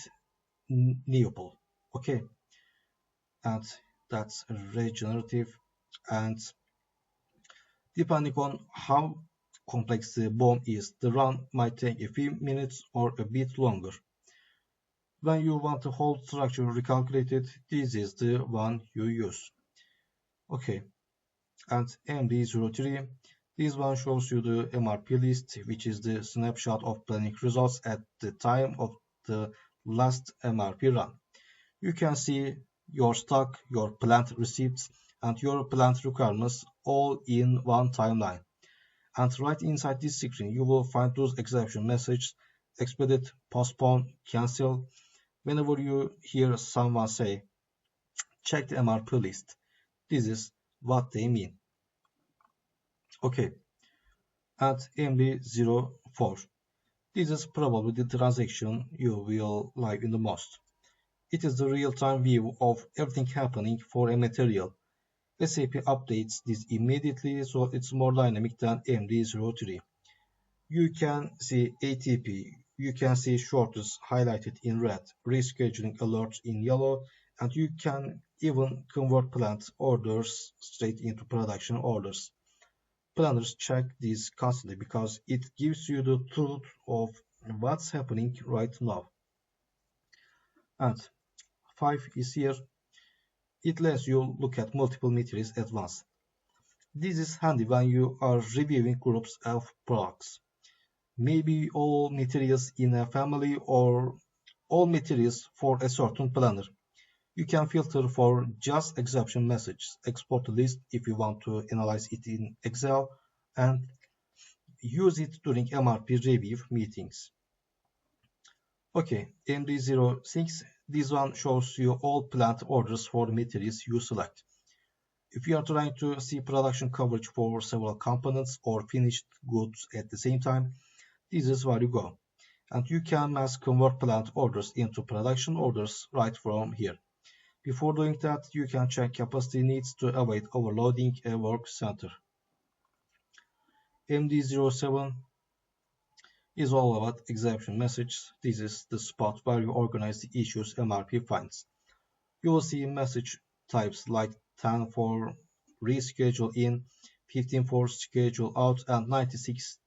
Neopol. Okay, and that's regenerative, and depending on how complex the BOM is, the run might take a few minutes or a bit longer. When you want the whole structure recalculated, this is the one you use. Okay, and MD03, this one shows you the MRP list, which is the snapshot of planning results at the time of the last MRP run. You can see your stock, your plant receipts, and your plant requirements all in one timeline. And right inside this screen, you will find those exception messages: expedite, postpone, cancel. Whenever you hear someone say, check the MRP list, this is what they mean. Okay, at MD04, this is probably the transaction you will like in the most. It is the real-time view of everything happening for a material. SAP updates this immediately, so it's more dynamic than MD03. You can see ATP, you can see shortages highlighted in red, rescheduling alerts in yellow, and you can even convert plant orders straight into production orders. Planners check these constantly because it gives you the truth of what's happening right now. And 5 is here. It lets you look at multiple materials at once. This is handy when you are reviewing groups of products. Maybe all materials in a family or all materials for a certain planner. You can filter for just exception messages, export the list if you want to analyze it in Excel, and use it during MRP review meetings. Okay, MD06, this one shows you all plant orders for the materials you select. If you are trying to see production coverage for several components or finished goods at the same time, this is where you go. And you can mass convert plant orders into production orders right from here. Before doing that, you can check capacity needs to avoid overloading a work center. MD07 is all about exception messages. This is the spot where you organize the issues MRP finds. You will see message types like 10 for reschedule in, 15 for schedule out, and 96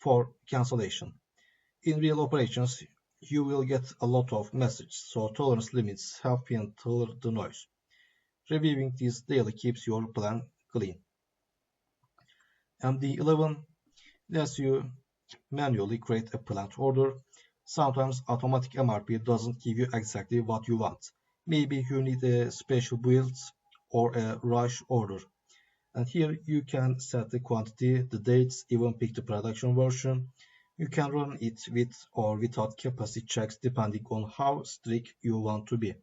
for cancellation. In real operations, you will get a lot of messages, so tolerance limits help filter the noise. Reviewing this daily keeps your plan clean. MD11 lets you manually create a plant order. Sometimes automatic MRP doesn't give you exactly what you want. Maybe you need a special build or a rush order. And here you can set the quantity, the dates, even pick the production version. You can run it with or without capacity checks depending on how strict you want to be.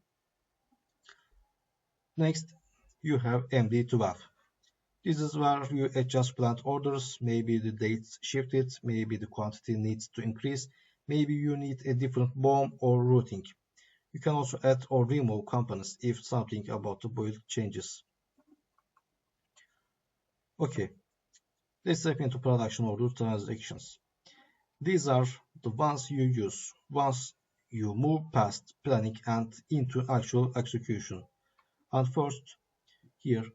Next, you have MD12. This is where you adjust plant orders. Maybe the dates shifted, maybe the quantity needs to increase, maybe you need a different BOM or routing. You can also add or remove components if something about the build changes. Okay, let's step into production order transactions. These are the ones you use once you move past planning and into actual execution. And first, here,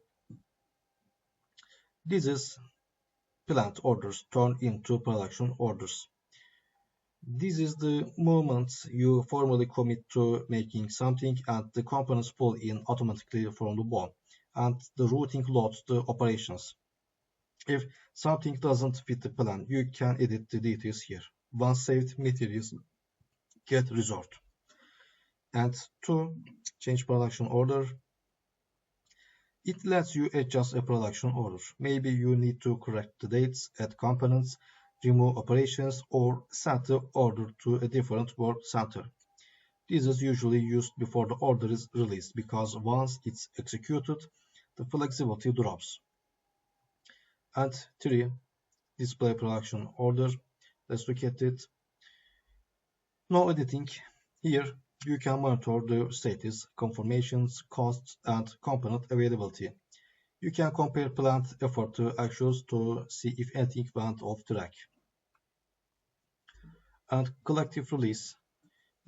this is plant orders turned into production orders. This is the moment you formally commit to making something and the components pull in automatically from the BOM and the routing loads the operations. If something doesn't fit the plan, you can edit the details here. Once saved materials get resolved. And to change production order, it lets you adjust a production order. Maybe you need to correct the dates, add components, remove operations, or send the order to a different work center. This is usually used before the order is released because once it's executed, the flexibility drops. And 3. Display production order. Let's look at it. No editing. Here you can monitor the status, confirmations, costs, and component availability. You can compare plant effort to actuals to see if anything went off track. And collective release.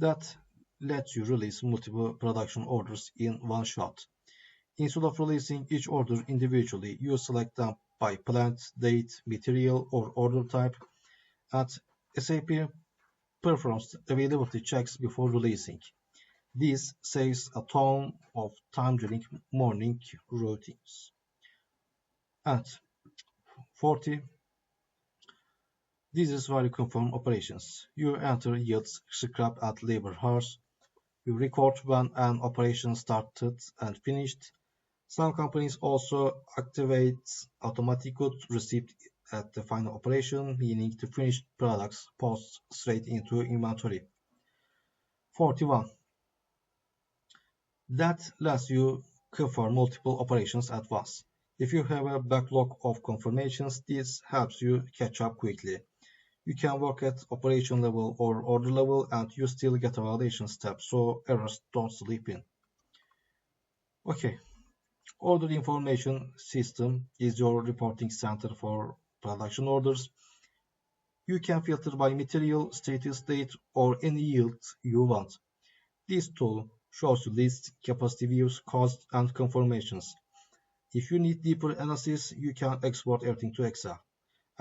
That lets you release multiple production orders in one shot. Instead of releasing each order individually, you select them by plant, date, material, or order type. And SAP performs availability checks before releasing. This saves a ton of time during morning routines. And 40. This is where you confirm operations. You enter yields, scrap and labor hours. You record when an operation started and finished. Some companies also activate automatic goods received at the final operation, meaning the finished products post straight into inventory. 41. That lets you confirm multiple operations at once. If you have a backlog of confirmations, this helps you catch up quickly. You can work at operation level or order level and you still get a validation step, so errors don't slip in. Okay, order information system is your reporting center for production orders. You can filter by material, status, date, or any yield you want. This tool shows you lists, capacity views, costs, and confirmations. If you need deeper analysis, you can export everything to Excel.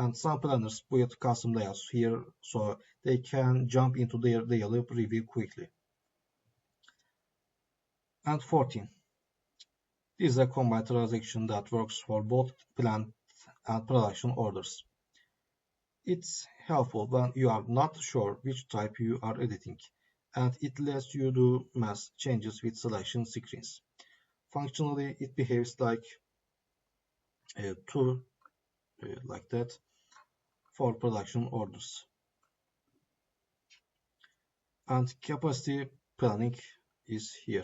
And some planners build custom layouts here so they can jump into their daily review quickly. And 14. This is a combined transaction that works for both plant and production orders. It's helpful when you are not sure which type you are editing, and it lets you do mass changes with selection screens. Functionally, it behaves like a tool like that for production orders. And capacity planning is here.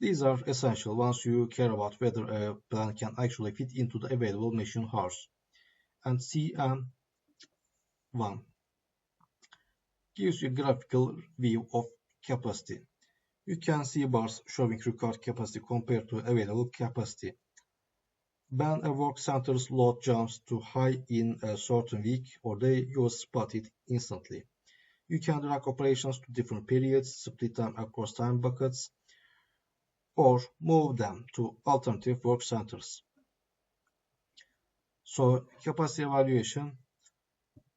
These are essential once you care about whether a plan can actually fit into the available machine hours. And CM1 gives you a graphical view of capacity. You can see bars showing required capacity compared to available capacity. When a work center's load jumps to high in a certain week or day, you will spot it instantly. You can drag operations to different periods, split them across time buckets, or move them to alternative work centers. So capacity evaluation,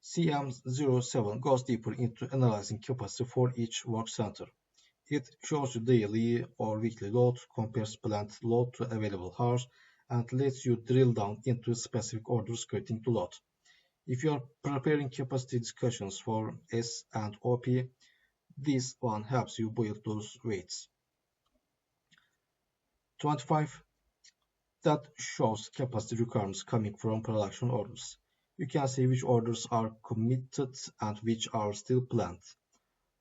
CM07 goes deeper into analyzing capacity for each work center. It shows you daily or weekly load, compares plant load to available hours, and lets you drill down into specific orders creating the load. If you are preparing capacity discussions for S and OP, this one helps you build those weights. 25. That shows capacity requirements coming from production orders. You can see which orders are committed and which are still planned.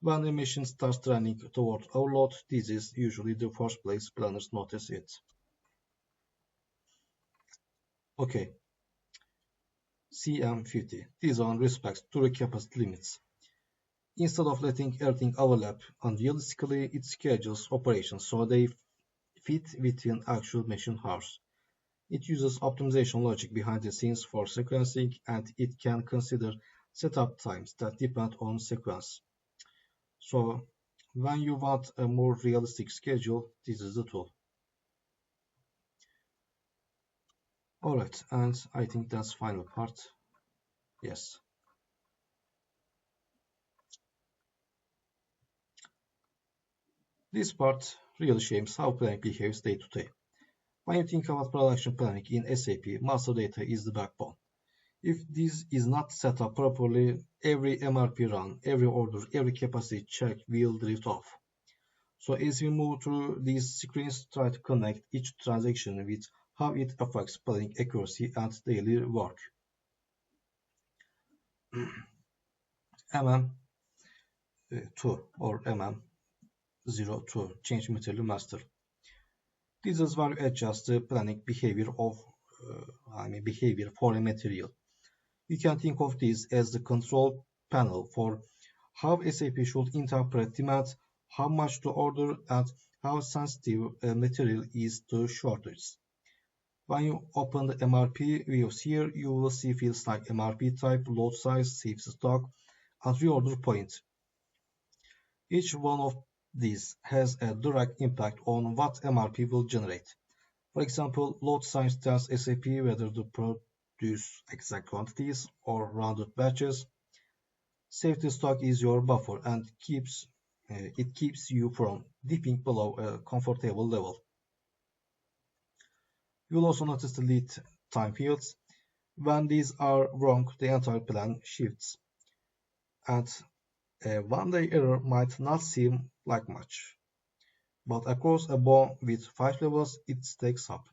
When a machine starts trending toward overload, this is usually the first place planners notice it. Okay, CM50. This one respects to capacity limits. Instead of letting everything overlap unrealistically, it schedules operations so they fit within actual machine hours. It uses optimization logic behind the scenes for sequencing, and it can consider setup times that depend on sequence. So when you want a more realistic schedule, this is the tool. Alright, and I think that's final part. Yes. This part really shapes how planning behaves day to day. When you think about production planning in SAP, master data is the backbone. If this is not set up properly, every MRP run, every order, every capacity check will drift off. So as we move through these screens, try to connect each transaction with how it affects planning accuracy and daily work. MM2 or MM02 change material master. This is where you adjust the planning behavior of behavior for a material. You can think of this as the control panel for how SAP should interpret demand, how much to order, and how sensitive a material is to shortages. When you open the MRP views here, you will see fields like MRP type, load size, safe stock, and reorder point. Each one of these has a direct impact on what MRP will generate. For example, load size tells SAP whether to produce exact quantities or rounded batches. Safety stock is your buffer and it keeps you from dipping below a comfortable level. You will also notice the lead time fields. When these are wrong, the entire plan shifts, and a one-day error might not seem like much, but across a BOM with 5 levels, it stacks up.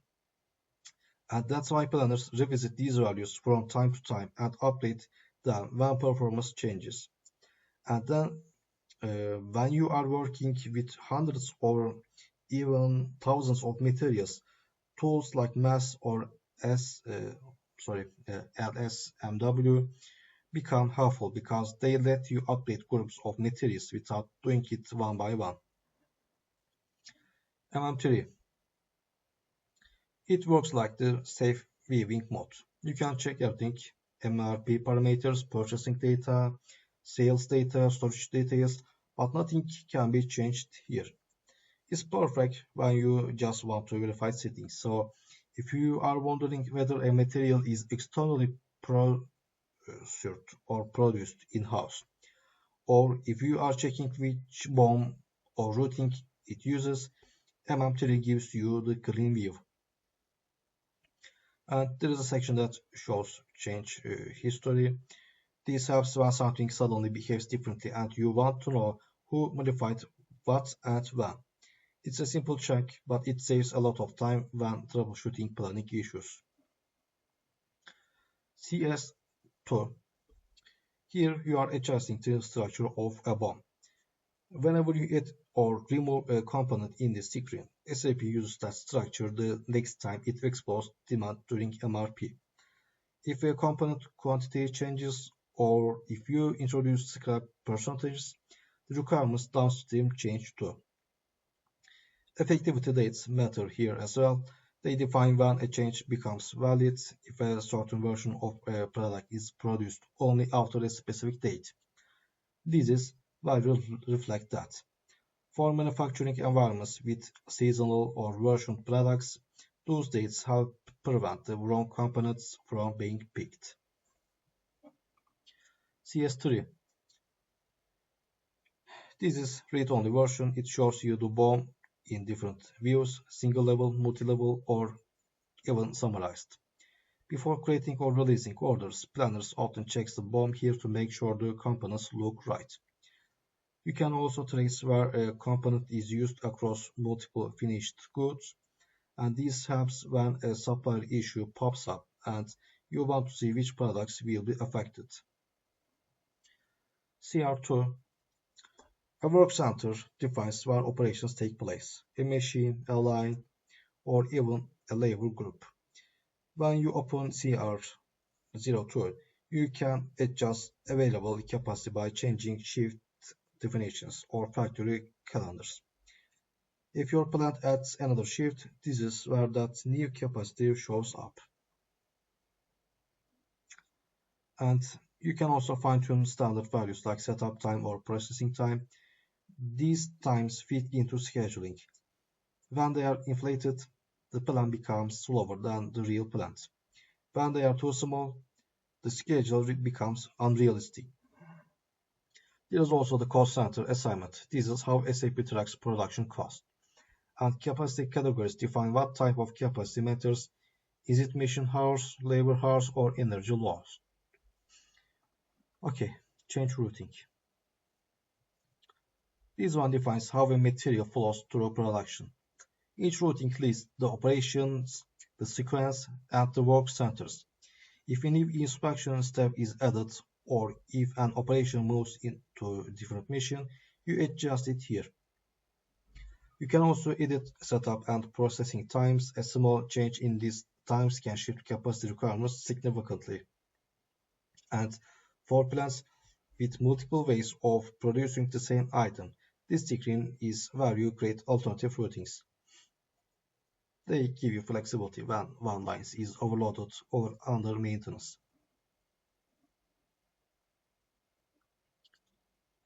And that's why planners revisit these values from time to time and update them when performance changes. And then when you are working with hundreds or even thousands of materials, tools like MAS or LSMW become helpful because they let you update groups of materials without doing it one by one. MM3. It works like the safe viewing mode. You can check everything: MRP parameters, purchasing data, sales data, storage details, but nothing can be changed here. It's perfect when you just want to verify settings. So If you are wondering whether a material is externally procured or produced in-house, or if you are checking which BOM or routing it uses, MM3 gives you the clean view. And there is a section that shows change history. This helps when something suddenly behaves differently and you want to know who modified what and when. It's a simple check, but it saves a lot of time when troubleshooting planning issues. CS2. Here you are adjusting the structure of a BOM. Whenever you add or remove a component in the screen, SAP uses that structure the next time it explores demand during MRP. If a component quantity changes or if you introduce scrap percentages, the requirements downstream change too. Effectivity dates matter here as well. They define when a change becomes valid if a certain version of a product is produced only after a specific date. This is why we reflect that. For manufacturing environments with seasonal or versioned products, those dates help prevent the wrong components from being picked. CS3. This is read-only version. It shows you the BOM in different views, single level, multi-level, or even summarized. Before creating or releasing orders, planners often check the BOM here to make sure the components look right. You can also trace where a component is used across multiple finished goods, and this helps when a supplier issue pops up and you want to see which products will be affected. CR2. A work center defines where operations take place, a machine, a line, or even a labor group. When you open CR02, you can adjust available capacity by changing shift definitions or factory calendars. If your plant adds another shift, this is where that new capacity shows up. And you can also fine-tune standard values like setup time or processing time. These times fit into scheduling. When they are inflated, the plan becomes slower than the real plans. When they are too small, the schedule becomes unrealistic. There is also the cost center assignment. This is how SAP tracks production cost. And capacity categories define what type of capacity matters. Is it machine hours, labor hours, or energy loss? Okay, change routing. This one defines how a material flows through production. Each routing lists the operations, the sequence, and the work centers. If a new inspection step is added or if an operation moves into a different mission, you adjust it here. You can also edit setup and processing times. A small change in these times can shift capacity requirements significantly. And for plants with multiple ways of producing the same item, this screen is where you create alternative routings. They give you flexibility when one line is overloaded or under maintenance.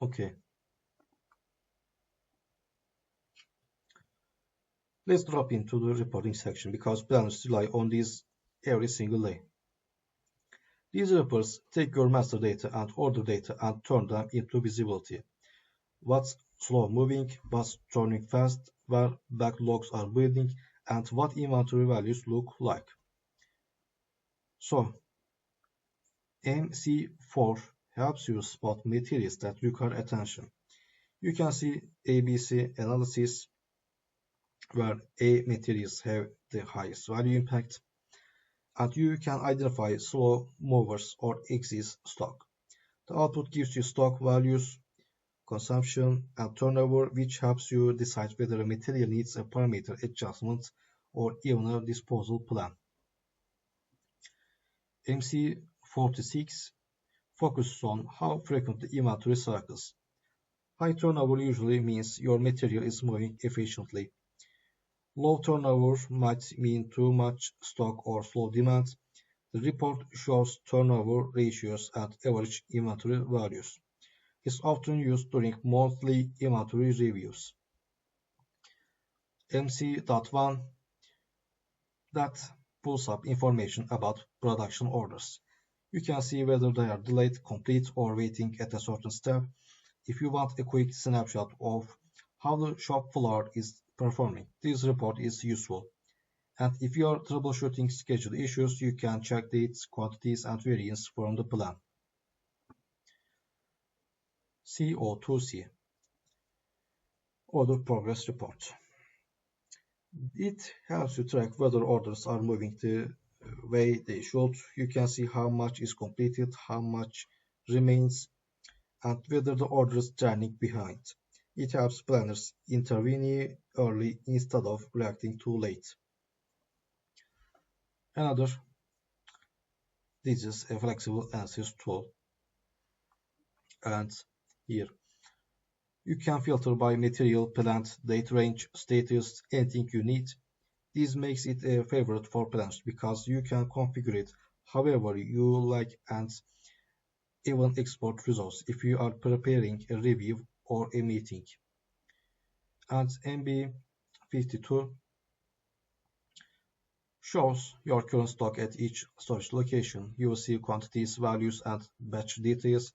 Okay, let's drop into the reporting section because planners rely on these every single day. These reports take your master data and order data and turn them into visibility. What's slow moving, what's turning fast, where backlogs are building, and what inventory values look like. So, MC4 helps you spot materials that require attention. You can see ABC analysis where A materials have the highest value impact, and you can identify slow movers or excess stock. The output gives you stock values, consumption, and turnover, which helps you decide whether a material needs a parameter adjustment or even a disposal plan. MC46 focuses on how frequent the inventory cycles. High turnover usually means your material is moving efficiently. Low turnover might mean too much stock or slow demand. The report shows turnover ratios and average inventory values. It's often used during monthly inventory reviews. MC.1 that pulls up information about production orders. You can see whether they are delayed, complete, or waiting at a certain step. If you want a quick snapshot of how the shop floor is performing, this report is useful. And if you are troubleshooting schedule issues, you can check dates, quantities, and variance from the plan. CO2C Order Progress Report. It helps you track whether orders are moving the way they should. You can see how much is completed, how much remains, and whether the order is trending behind. It helps planners intervene early instead of reacting too late. Another, this is a flexible answers tool, and here you can filter by material, plant, date range, status, anything you need. This makes it a favorite for planners because you can configure it however you like and even export results if you are preparing a review or a meeting. And MB52 shows your current stock at each storage location. You will see quantities, values, and batch details.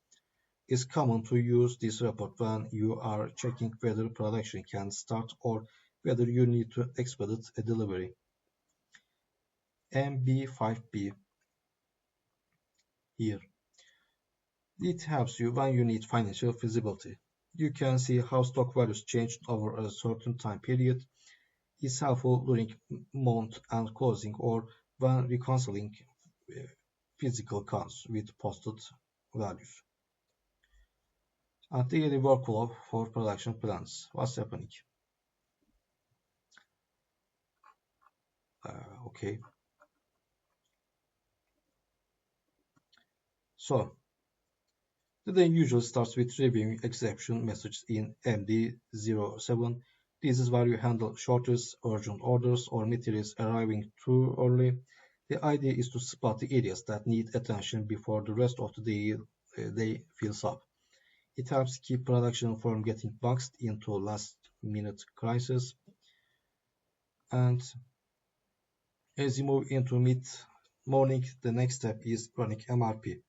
It's common to use this report when you are checking whether production can start or whether you need to expedite a delivery. MB5B here. It helps you when you need financial feasibility. You can see how stock values changed over a certain time period. It's helpful during month-end closing or when reconciling physical counts with posted values. And daily workflow for production plans. What's happening? Okay. So, the day usually starts with reviewing exception messages in MD07. This is where you handle shortages, urgent orders, or materials arriving too early. The idea is to spot the areas that need attention before the rest of the day fills up. It helps keep production from getting boxed into last-minute crises. And as you move into mid-morning, the next step is running MRP.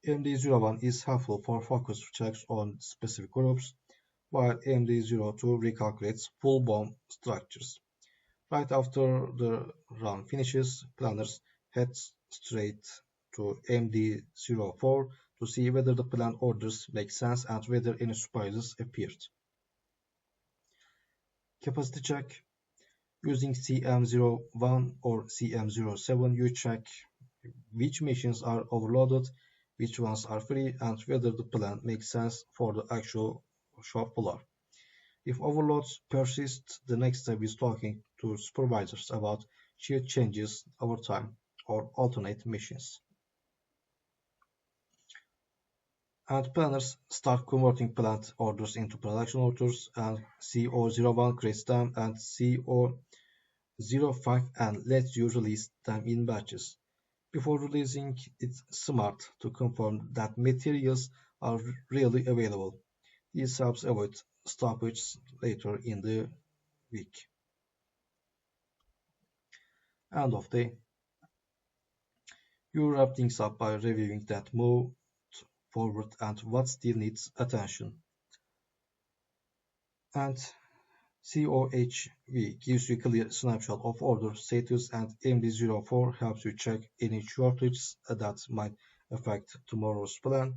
MD01 is helpful for focus checks on specific groups, while MD02 recalculates full BOM structures. Right after the run finishes, planners head straight to MD04 to see whether the planned orders make sense and whether any surprises appeared. Capacity check. Using CM01 or CM07, you check which machines are overloaded, which ones are free, and whether the plan makes sense for the actual shop floor. If overloads persist, the next step is talking to supervisors about shift changes over time or alternate machines. And planners start converting plant orders into production orders, and CO01 creates them and CO05 and lets you release them in batches. Before releasing, it's smart to confirm that materials are really available. This helps avoid stoppages later in the week. End of day. You wrap things up by reviewing that moved forward and what still needs attention. And COHV gives you a clear snapshot of order status, and MD04 helps you check any shortages that might affect tomorrow's plan.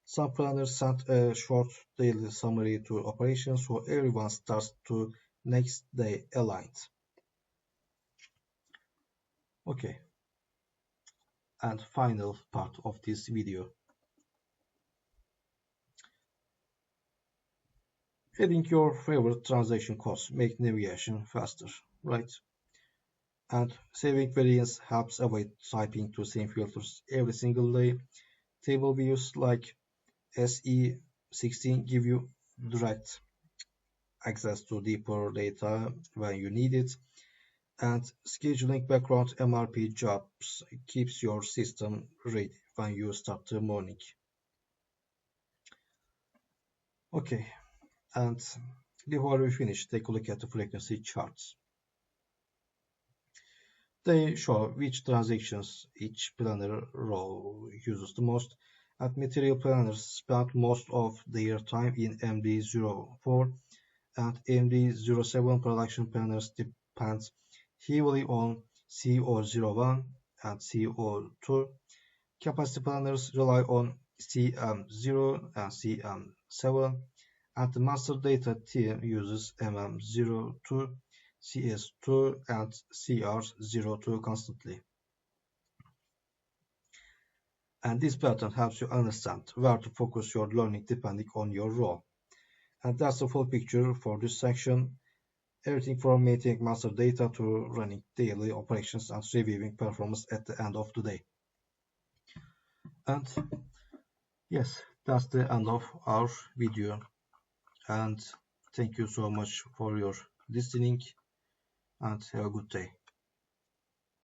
Some planners send a short daily summary to operations so everyone starts to next day aligned. Okay, and final part of this video. Adding your favorite transaction costs make navigation faster, right? And saving variance helps avoid typing to same filters every single day. Table views like SE16 give you direct access to deeper data when you need it, and scheduling background MRP jobs keeps your system ready when you start the morning. Okay, and before we finish, take a look at the frequency charts. They show which transactions each planner row uses the most, and material planners spend most of their time in MD04 and MD07. Production planners depend heavily on CO01 and CO2. Capacity planners rely on CM0 and CM7, and the master data team uses MM02, CS2, and CR02 constantly. And this pattern helps you understand where to focus your learning depending on your role. And that's the full picture for this section. Everything from maintaining master data to running daily operations and reviewing performance at the end of the day. And yes, that's the end of our video. And thank you so much for your listening and have a good day.